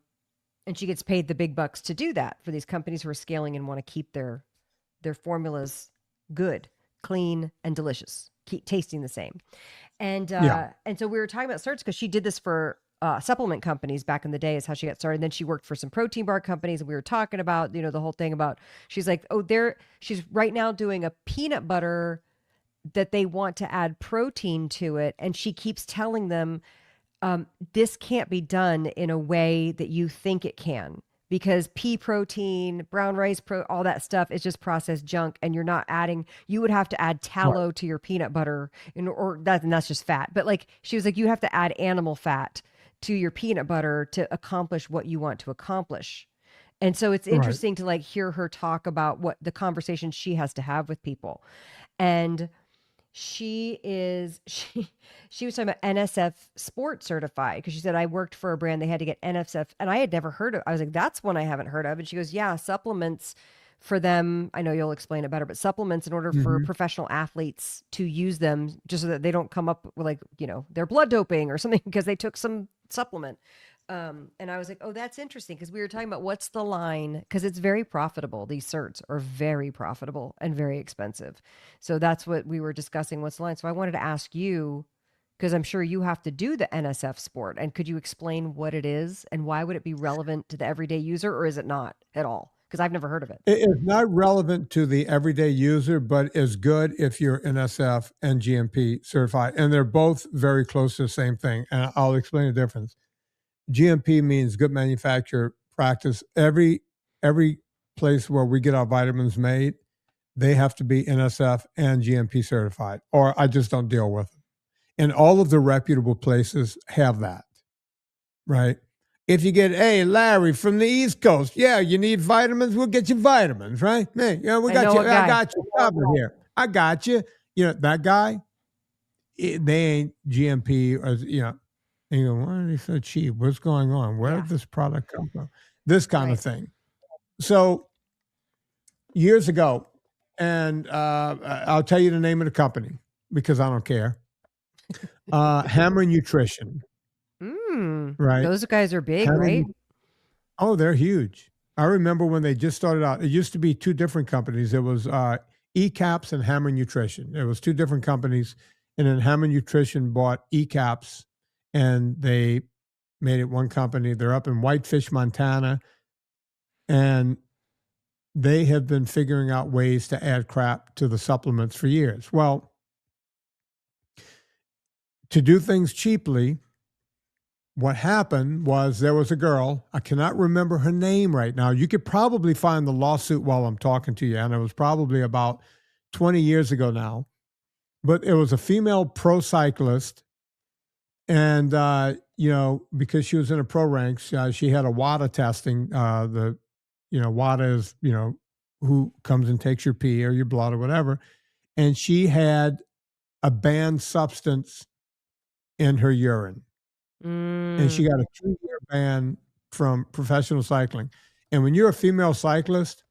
she gets paid the big bucks to do that for these companies who are scaling and want to keep their formulas good, clean, and delicious, keep tasting the same. And so we were talking about certs because she did this for supplement companies back in the day, is how she got started. And then she worked for some protein bar companies, and we were talking about, the whole thing about, she's like, she's right now doing a peanut butter that they want to add protein to it. And she keeps telling them, this can't be done in a way that you think it can, because pea protein, brown rice, all that stuff is just processed junk, and you're not adding. You would have to add tallow to your peanut butter, and that's just fat. But like she was like, you have to add animal fat to your peanut butter to accomplish what you want to accomplish. And so it's interesting to like hear her talk about what the conversation she has to have with people. And she was talking about NSF sport certified, because she said, I worked for a brand, they had to get NSF, and I had never heard of. I was like, that's one I haven't heard of. And she goes, yeah, supplements for them. I know you'll explain it better, but supplements in order for professional athletes to use them, just so that they don't come up with like, their blood doping or something because they took some supplement. And I was like, oh, that's interesting, because we were talking about what's the line, because it's very profitable. These certs are very profitable and very expensive. So that's what we were discussing. What's the line? So I wanted to ask you, because I'm sure you have to do the NSF sport, and could you explain what it is and why would it be relevant to the everyday user, or is it not at all? Because I've never heard of it. It is not relevant to the everyday user, but is good if you're NSF and GMP certified. And they're both very close to the same thing. And I'll explain the difference. GMP means good manufacturer practice. Every place where we get our vitamins made, they have to be NSF and GMP certified, or I just don't deal with them. And all of the reputable places have that, right? If you get, hey, Larry from the East Coast, yeah, you need vitamins, we'll get you vitamins, right? Hey, we got you. I got you covered here. I got you. That guy, they ain't GMP or, and you go, why are they so cheap? What's going on? Where did this product come from? This kind of thing. So years ago, and I'll tell you the name of the company because I don't care. Hammer Nutrition. Right. Those guys are big, right? Oh, they're huge. I remember when they just started out, it used to be two different companies. It was ECAPS and Hammer Nutrition. It was two different companies. And then Hammer Nutrition bought ECAPS and they made it one company. They're up in Whitefish, Montana. And they have been figuring out ways to add crap to the supplements for years. Well, to do things cheaply, what happened was there was a girl, I cannot remember her name right now. You could probably find the lawsuit while I'm talking to you, and it was probably about 20 years ago now. But it was a female pro cyclist, and, because she was in a pro ranks, she had a WADA testing. WADA is, who comes and takes your pee or your blood or whatever. And she had a banned substance in her urine. And she got a 2-year ban from professional cycling. And when you're a female cyclist,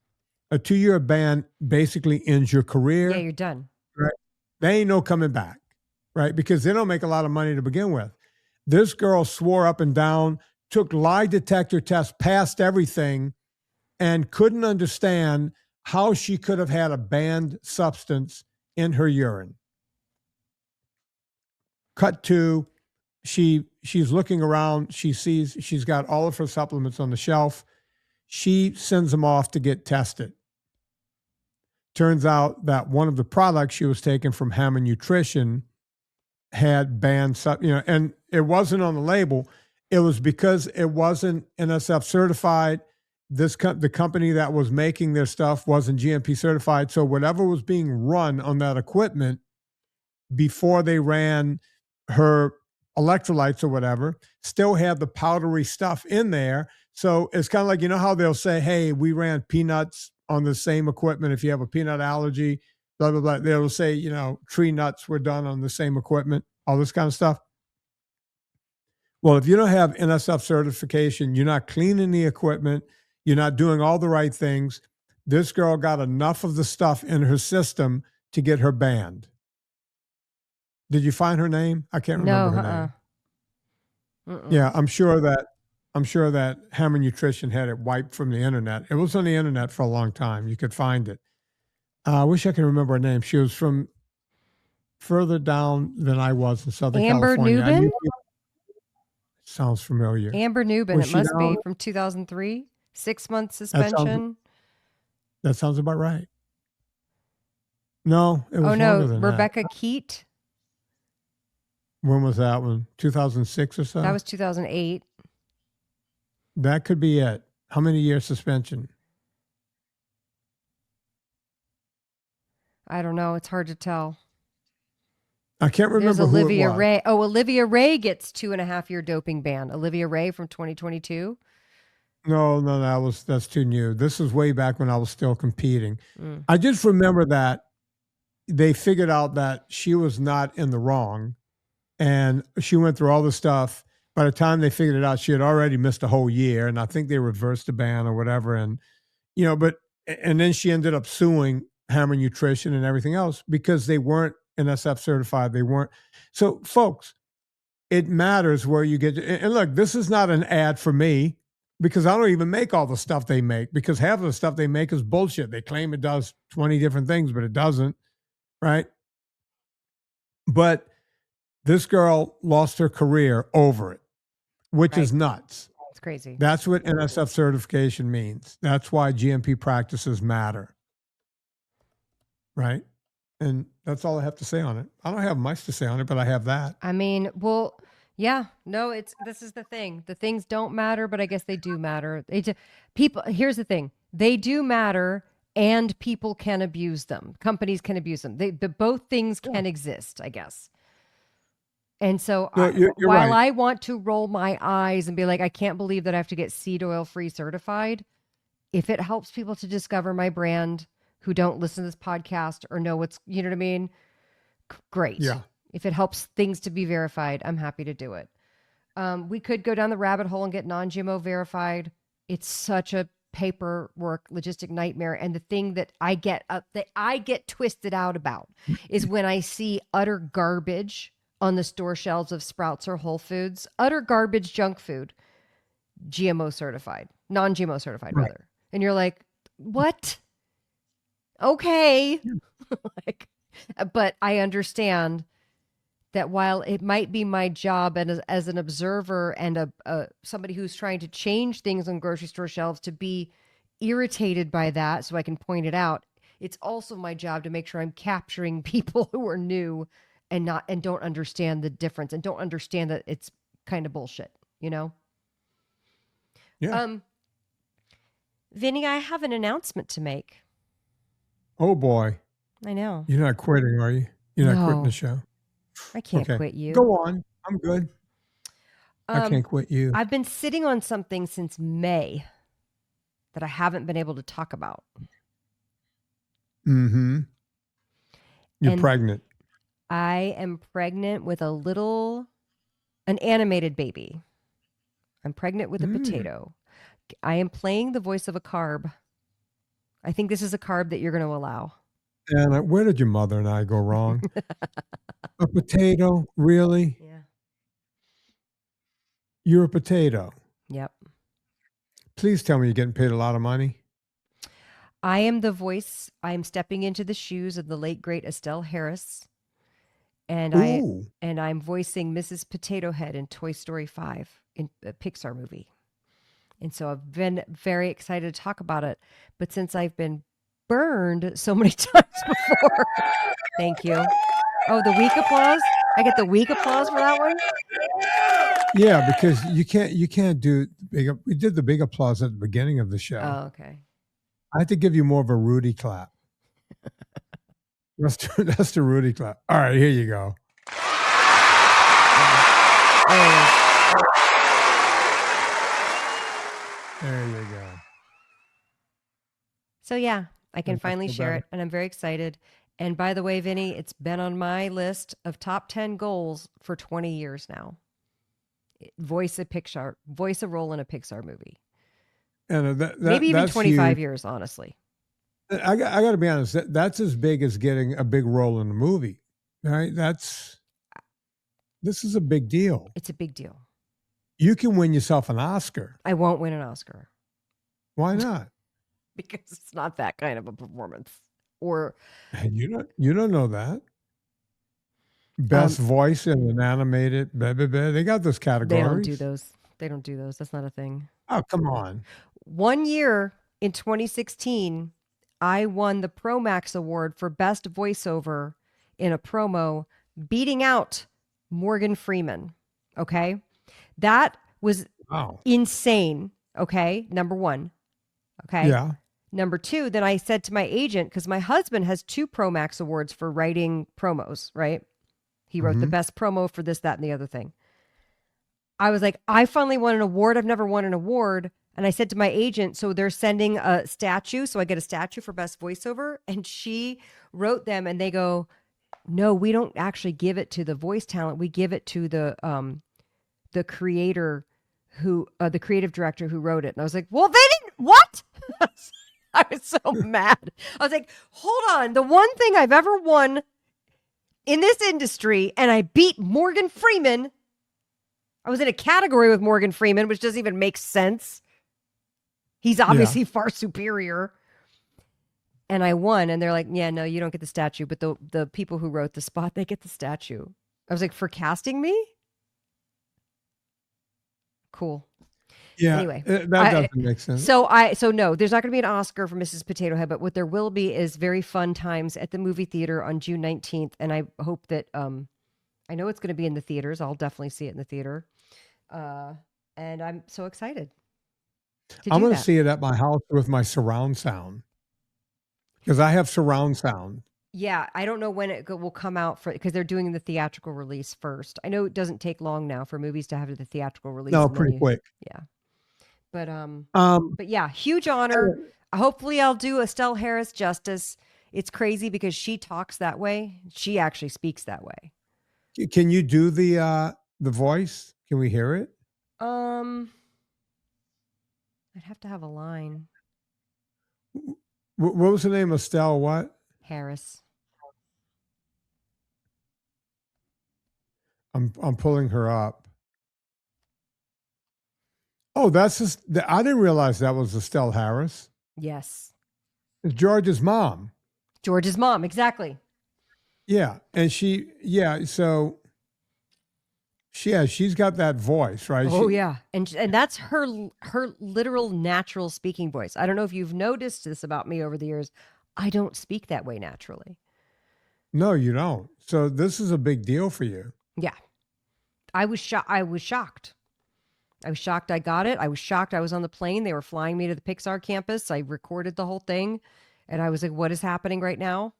a 2-year ban basically ends your career. Yeah, you're done. Right? They ain't no coming back, right? Because they don't make a lot of money to begin with. This girl swore up and down, took lie detector tests, passed everything, and couldn't understand how she could have had a banned substance in her urine. Cut to, she's looking around. She sees she's got all of her supplements on the shelf. She sends them off to get tested. Turns out that one of the products she was taking from Hammer Nutrition had banned, and it wasn't on the label. It was because it wasn't NSF certified. The company that was making their stuff wasn't GMP certified. So whatever was being run on that equipment before they ran her electrolytes or whatever still had the powdery stuff in there. So it's kind of like, how they'll say, hey, we ran peanuts on the same equipment. If you have a peanut allergy, blah, blah, blah. They'll say, tree nuts were done on the same equipment, all this kind of stuff. Well, if you don't have NSF certification, you're not cleaning the equipment, you're not doing all the right things. This girl got enough of the stuff in her system to get her banned. Did you find her name? I can't remember her name. Yeah, I'm sure that Hammer Nutrition had it wiped from the internet. It was on the internet for a long time. You could find it. I wish I could remember her name. She was from further down than I was in Southern California. Amber Newman? Sounds familiar. Amber Newman, it must be from 2003. 6-month suspension. That sounds about right. No, it was longer than Rebecca that. Keat. When was that one? 2006 or so? That was 2008. That could be it. How many years suspension? I don't know. It's hard to tell. I can't remember There's Olivia who it was. Ray. Oh, Olivia Ray gets 2.5-year doping ban. Olivia Ray from 2022. No, that's too new. This was way back when I was still competing. Mm. I just remember that they figured out that she was not in the wrong, and she went through all the stuff. By the time they figured it out, she had already missed a whole year, and I think they reversed the ban or whatever. And and then she ended up suing Hammer Nutrition and everything else because they weren't NSF certified. They weren't. So, folks, it matters where you get. And look, this is not an ad for me because I don't even make all the stuff they make, because half of the stuff they make is bullshit. They claim it does 20 different things, but it doesn't, right? But this girl lost her career over it, which is nuts. It's crazy. That's what NSF certification means. That's why GMP practices matter, right? And that's all I have to say on it. I don't have much to say on it, but I have that. I mean, well, yeah, no, this is the thing. The things don't matter, but I guess they do matter. Here's the thing. They do matter, and people can abuse them. Companies can abuse them. Both things can exist, I guess. And so you're while right. I want to roll my eyes and be like, I can't believe that I have to get seed oil free certified, if it helps people to discover my brand who don't listen to this podcast or know what's, you know what I mean? Great. Yeah. If it helps things to be verified, I'm happy to do it. We could go down the rabbit hole and get non-GMO verified. It's such a paperwork logistic nightmare. And the thing that I get twisted out about is when I see utter garbage on the store shelves of Sprouts or Whole Foods, utter garbage junk food, GMO certified, non-GMO certified rather. And you're like, what? Okay. But I understand that while it might be my job and as an observer and somebody who's trying to change things on grocery store shelves to be irritated by that so I can point it out, it's also my job to make sure I'm capturing people who are new and don't understand the difference and don't understand that it's kind of bullshit, you know? Yeah. Vinnie, I have an announcement to make. Oh boy. I know. You're not quitting, are you? You're not quitting the show. I can't quit you. Go on. I'm good. I can't quit you. I've been sitting on something since May that I haven't been able to talk about. Mm-hmm. You're pregnant. I am pregnant with an animated baby. I'm pregnant with a potato. I am playing the voice of a carb. I think this is a carb that you're going to allow. And where did your mother and I go wrong? A potato? Really? Yeah. You're a potato. Yep. Please tell me you're getting paid a lot of money. I am the voice. I am stepping into the shoes of the late, great Estelle Harris. And I'm voicing Mrs. Potato Head in Toy Story 5 in a Pixar movie. And so I've been very excited to talk about it. But since I've been burned so many times before, thank you. Oh, the weak applause? I get the weak applause for that one? Yeah, because you can't do big. We did the big applause at the beginning of the show. Oh, okay. I have to give you more of a Rudy clap. That's the Rudy clap. All right, here you go. There you go. So yeah, I can finally share it, and I'm very excited. And by the way, Vinnie, it's been on my list of top 10 goals for 20 years now. Voice a role in a Pixar movie. And maybe even 25 years, honestly. I got to be honest. That's as big as getting a big role in a movie, right? This is a big deal. It's a big deal. You can win yourself an Oscar. I won't win an Oscar. Why not? Because it's not that kind of a performance. Or you don't know that. Best voice in an animated, they got those categories. They don't do those. That's not a thing. Oh, come on. 1 year in 2016, I won the ProMax Award for Best Voiceover in a promo, beating out Morgan Freeman. Okay. That was insane. Okay. Number one. Okay. Yeah. Number two, then I said to my agent, because my husband has 2 Pro Max awards for writing promos, right? He wrote the best promo for this, that, and the other thing. I was like, I finally won an award. I've never won an award. And I said to my agent, so they're sending a statue. So I get a statue for best voiceover. And she wrote them and they go, no, we don't actually give it to the voice talent. We give it to the creator who, the creative director who wrote it. And I was like, well, they didn't, what? I was so mad. I was like, hold on. The one thing I've ever won in this industry, and I beat Morgan Freeman. I was in a category with Morgan Freeman, which doesn't even make sense. He's obviously far superior. And I won. And they're like, yeah, no, you don't get the statue. But the people who wrote the spot, they get the statue. I was like, for casting me? Cool. Yeah. Anyway, that doesn't make sense. So no, there's not going to be an Oscar for Mrs. Potato Head, but what there will be is very fun times at the movie theater on June 19th. And I hope that, I know it's going to be in the theaters. I'll definitely see it in the theater. And I'm so excited. I'm going to see it at my house with my surround sound. Because I have surround sound. Yeah, I don't know when it will come out because they're doing the theatrical release first. I know it doesn't take long now for movies to have the theatrical release. No, pretty quick. Yeah. But yeah, huge honor. Hopefully I'll do Estelle Harris justice. It's crazy because she talks that way. She actually speaks that way. Can you do the voice? Can we hear it? I'd have to have a line. What was the name? Estelle what? Harris. I'm pulling her up. Oh, that's just, I didn't realize that was Estelle Harris. Yes. It's George's mom. George's mom, exactly. Yeah. And so she's got that voice, right? Oh, yeah. And that's her literal natural speaking voice. I don't know if you've noticed this about me over the years. I don't speak that way naturally. No, you don't. So this is a big deal for you. Yeah. I was shocked. I was shocked I got it. I was shocked I was on the plane. They were flying me to the Pixar campus. I recorded the whole thing. And I was like, what is happening right now?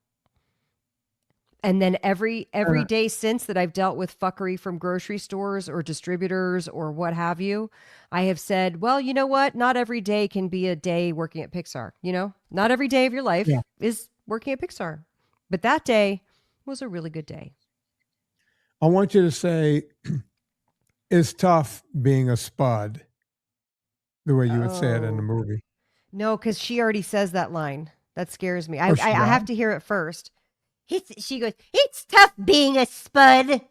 And then every day since that I've dealt with fuckery from grocery stores or distributors or what have you, I have said, well, you know what? Not every day can be a day working at Pixar. You know, not every day of your life is working at Pixar. But that day was a really good day. I want you to say, it's tough being a spud, the way you would say it in the movie. No, because she already says that line. That scares me. I have to hear it first. She goes, it's tough being a spud.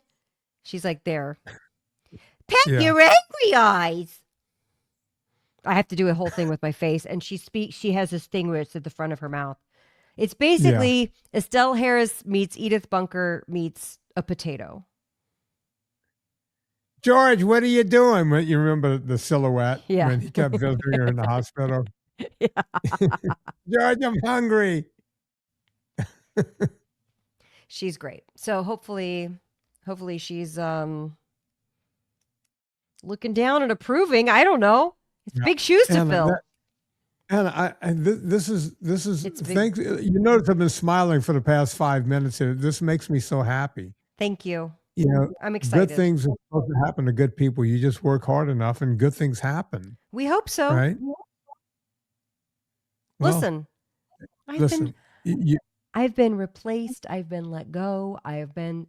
She's like, there. Pet your angry eyes. I have to do a whole thing with my face. And she has this thing where it's at the front of her mouth. It's basically Estelle Harris meets Edith Bunker meets a potato. George, what are you doing? You remember the silhouette Yeah. when he kept visiting her in the hospital? Yeah. George, I'm hungry. She's great. So hopefully she's looking down and approving. I don't know. It's big shoes to fill. This is thanks. You notice I've been smiling for the past 5 minutes here. This makes me so happy. Thank you. You know, I'm excited. Good things are supposed to happen to good people. You just work hard enough and good things happen. We hope so. Right? Listen, Listen. I've been replaced. I've been let go.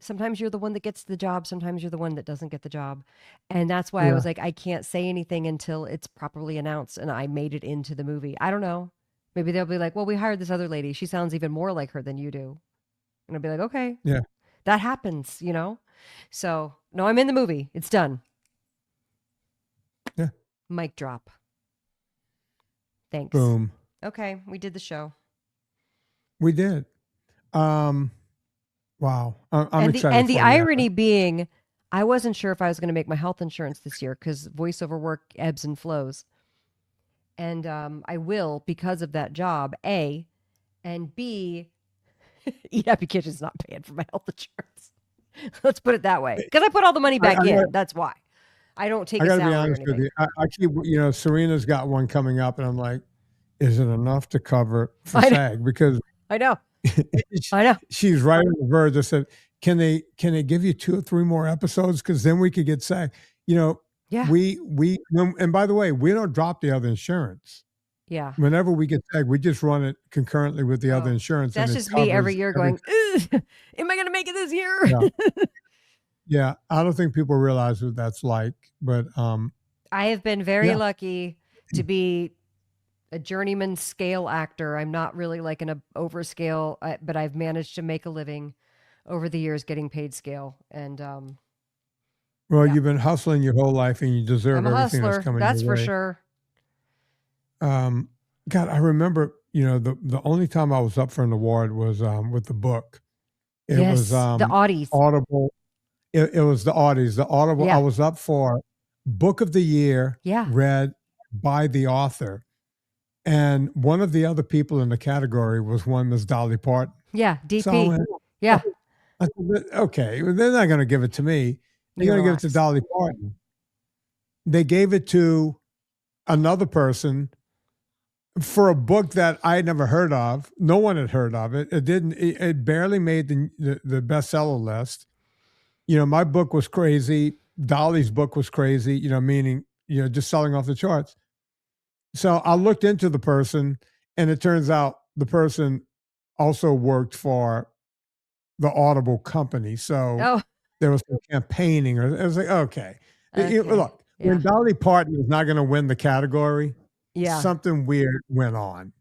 Sometimes you're the one that gets the job. Sometimes you're the one that doesn't get the job. And that's why I was like, I can't say anything until it's properly announced and I made it into the movie. I don't know. Maybe they'll be like, well, we hired this other lady. She sounds even more like her than you do. And I'll be like, okay. Yeah. That happens, you know? So, no, I'm in the movie. It's done. Yeah. Mic drop. Thanks. Boom. Okay, we did the show. We did. Wow. I'm excited. And the irony being, I wasn't sure if I was going to make my health insurance this year because voiceover work ebbs and flows. And I will because of that job, A. And B, Eat Happy Kitchen's not paying for my health insurance. Let's put it that way. Because I put all the money back in. That's why. I don't take I a got to be salary or honest with anything. you. I keep, Serena's got one coming up, and I'm like, is it enough to cover for I know. SAG? Because I know. I know. she's right on the verge. I said, can they give you 2 or 3 more episodes? Because then we could get SAG. Yeah. And by the way, we don't drop the other insurance. Yeah. Whenever we get SAG, we just run it concurrently with the other insurance. That's and just me every year going, am I going to make it this year? Yeah. Yeah, I don't think people realize what that's like, but I have been very lucky to be a journeyman scale actor. I'm not really like an overscale, but I've managed to make a living over the years getting paid scale. And you've been hustling your whole life, and you deserve everything that's coming your way. That's for sure. God, I remember, the only time I was up for an award was with the book. It was the Audis. Audible. It was the Audis. The Audible. I was up for Book of the Year, read by the author, and one of the other people in the category was one Miss Dolly Parton. Yeah, DP. So I said, okay, well, they're not going to give it to me. They're going to give it to Dolly Parton. They gave it to another person for a book that I had never heard of. No one had heard of it. It didn't. It barely made the bestseller list. My book was crazy. Dolly's book was crazy. Meaning just selling off the charts. So I looked into the person, and it turns out the person also worked for the Audible company. So there was some campaigning. Or it was like, okay. Look, when Dolly Parton is not going to win the category, something weird went on.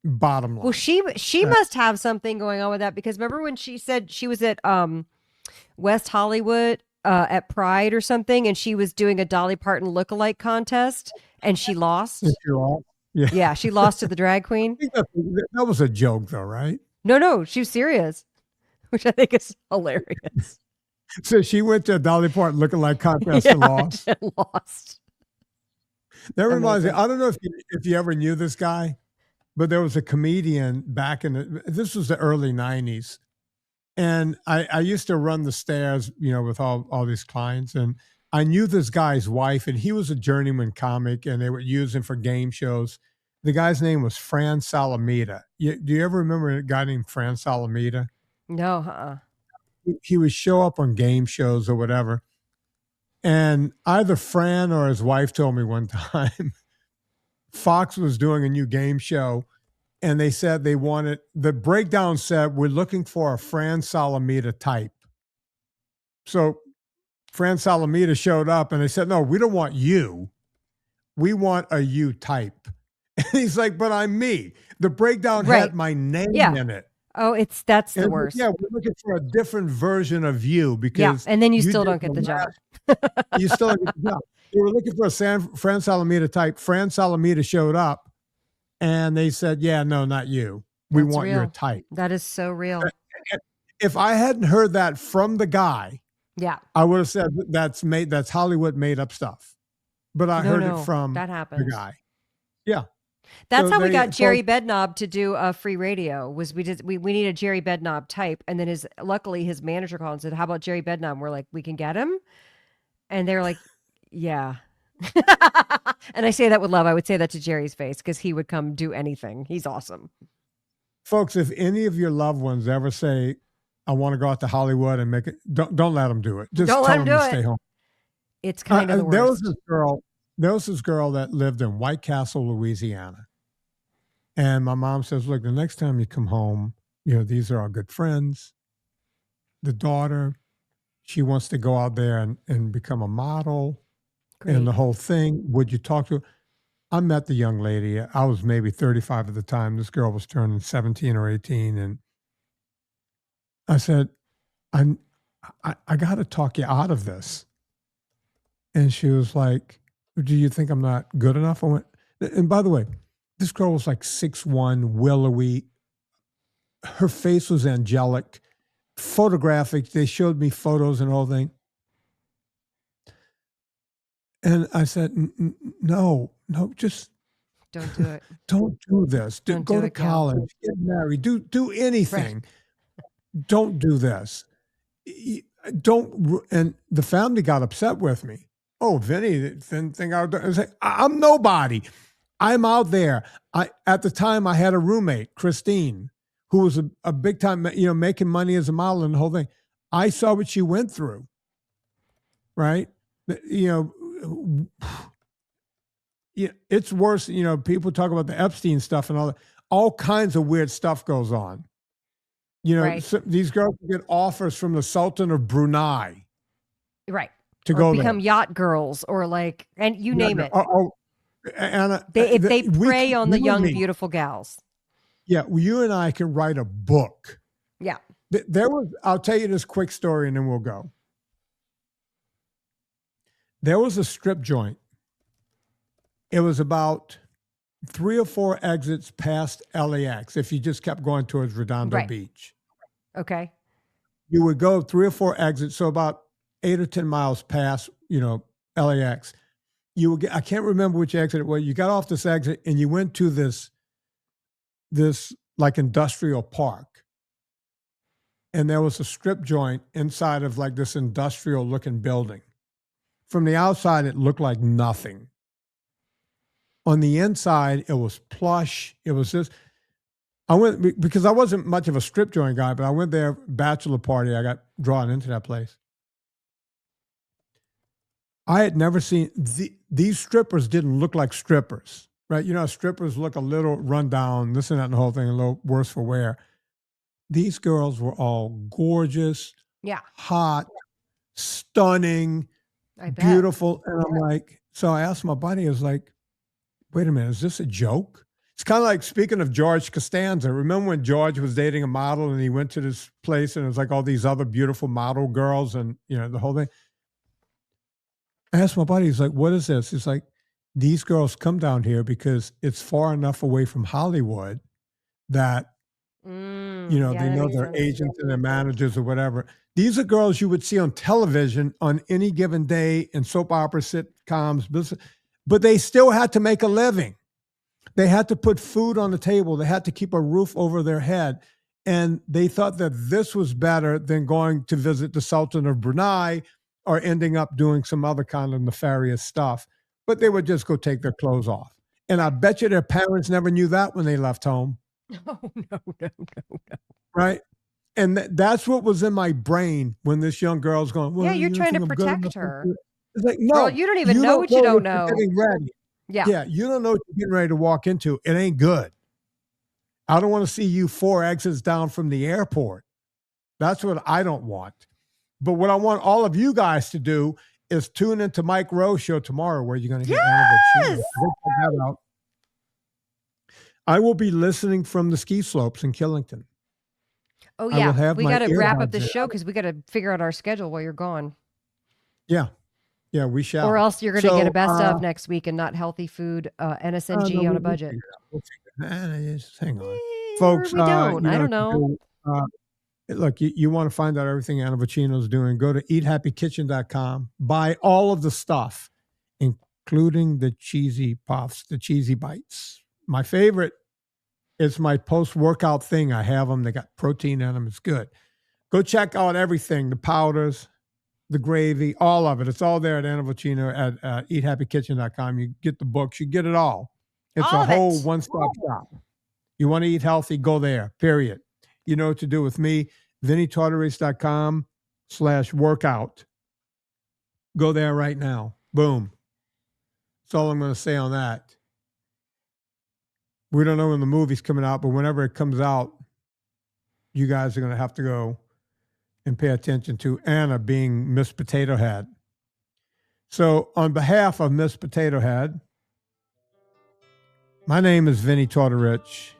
Bottom line. Well, she must have something going on with that, because remember when she said she was at West Hollywood at Pride or something, and she was doing a Dolly Parton lookalike contest, and she lost. Yeah, she lost to the drag queen. I think that was a joke, though, right? No, she was serious, which I think is hilarious. So she went to a Dolly Parton lookalike contest and lost. That reminds me. I don't know if you ever knew this guy, but there was a comedian back this was the early 90s. And I used to run the stairs, with all these clients. And I knew this guy's wife, and he was a journeyman comic, and they would use him for game shows. The guy's name was Fran Salamita. Do you ever remember a guy named Fran Salamita? No, He would show up on game shows or whatever. And either Fran or his wife told me one time, Fox was doing a new game show, and they said the breakdown said, we're looking for a Fran Salamita type. So Fran Salamita showed up, and they said, no, we don't want you. We want a you type. And he's like, but I'm me. The breakdown had my name in it. Oh, that's the worst. Yeah, we're looking for a different version of you, because and then you still don't get the job. You still don't get the job. They were looking for a Fran Salamita type. Fran Salamita showed up, and they said, yeah, no, not you. We want your type. That is so real. If I hadn't heard that from the guy, I would have said that's Hollywood made up stuff. But I heard it from the guy. Yeah. That's how we got Jerry Bednob to do a free radio. Was we need a Jerry Bednob type, and then luckily his manager called and said, how about Jerry Bednob? We're like, we can get him. And they're like, yeah. And I say that with love. I would say that to Jerry's face, because he would come do anything. He's awesome. Folks, if any of your loved ones ever say, I want to go out to Hollywood and make it, don't let them do it. Just tell them to stay home. It's kind of the worst. There was this girl that lived in White Castle, Louisiana. And my mom says, look, the next time you come home, these are our good friends. The daughter, she wants to go out there and become a model. Great. And the whole thing. Would you talk to her? I met the young lady. I was maybe 35 at the time. This girl was turning 17 or 18. And I said, I got to talk you out of this. And she was like, do you think I'm not good enough? I went, and by the way, this girl was like 6'1", willowy. Her face was angelic, photographic. They showed me photos and all thing. And I said, no, just don't do it. Don't do this. Go to college, get married, do anything. Right. Don't do this. and the family got upset with me. Oh, Vinny didn't think I was like, I'm nobody. I'm out there. At the time I had a roommate, Christine, who was a big time, making money as a model and the whole thing. I saw what she went through. Right. It's worse. People talk about the Epstein stuff and all that. All kinds of weird stuff goes on. Right. These girls get offers from the Sultan of Brunei. Right. To or go become there. yacht girls or and you name it. Anna, if they prey on the young, beautiful gals. Yeah. Well, you and I can write a book. Yeah. I'll tell you this quick story and then we'll go. There was a strip joint. It was about 3 or 4 exits past LAX. If you just kept going towards Redondo Beach. Okay. You would go 3 or 4 exits. So about 8 or 10 miles past, LAX. You would I can't remember which exit it was. You got off this exit and you went to this like industrial park. And there was a strip joint inside of like this industrial looking building. From the outside, it looked like nothing. On the inside, it was plush. It was just, I went, because I wasn't much of a strip joint guy, but I went there, bachelor party. I got drawn into that place. I had never seen, these strippers didn't look like strippers, right? Strippers look a little run down, this and that and the whole thing, a little worse for wear. These girls were all gorgeous, hot, stunning, beautiful. And I'm like, so I asked my buddy, I was like, wait a minute, is this a joke? It's kind of like, speaking of George Costanza, remember when George was dating a model and he went to this place and it was like all these other beautiful model girls and, the whole thing. I asked my buddy, he's like, what is this? He's like, these girls come down here because it's far enough away from Hollywood that, they know their agents and their managers or whatever. These are girls you would see on television on any given day in soap opera sitcoms, but they still had to make a living. They had to put food on the table. They had to keep a roof over their head. And they thought that this was better than going to visit the Sultan of Brunei or ending up doing some other kind of nefarious stuff. But they would just go take their clothes off. And I bet you their parents never knew that when they left home. Oh, no. Right? And that's what was in my brain when this young girl's going, well, you're trying to protect her. It's like, no. Girl, you don't even know what you don't know. Getting ready. Yeah, you don't know what you're getting ready to walk into. It ain't good. I don't want to see you 4 exits down from the airport. That's what I don't want. But what I want all of you guys to do is tune into Mike Rowe show tomorrow where you're going to hear Anna Vocino. I will be listening from the ski slopes in Killington. Oh, yeah. We got to wrap up the show because we got to figure out our schedule while you're gone. Yeah. Yeah, we shall. Or else you're going to get a best of next week and not healthy food, NSNG on a budget. Just hang on. Folks, we don't. I don't know. Look, you want to find out everything Anna Vocino's doing, go to eathappykitchen.com. Buy all of the stuff, including the cheesy puffs, the cheesy bites. My favorite is my post-workout thing. I have them. They got protein in them. It's good. Go check out everything, the powders, the gravy, all of it. It's all there at Anna Vocino at eathappykitchen.com. You get the books. You get it all. It's a whole one-stop shop. You want to eat healthy, go there, period. You know what to do with me. VinnieTortorich.com/workout. Go there right now. Boom. That's all I'm going to say on that. We don't know when the movie's coming out, but whenever it comes out, you guys are going to have to go and pay attention to Anna being Miss Potato Head. So on behalf of Miss Potato Head, my name is Vinnie Tortorich.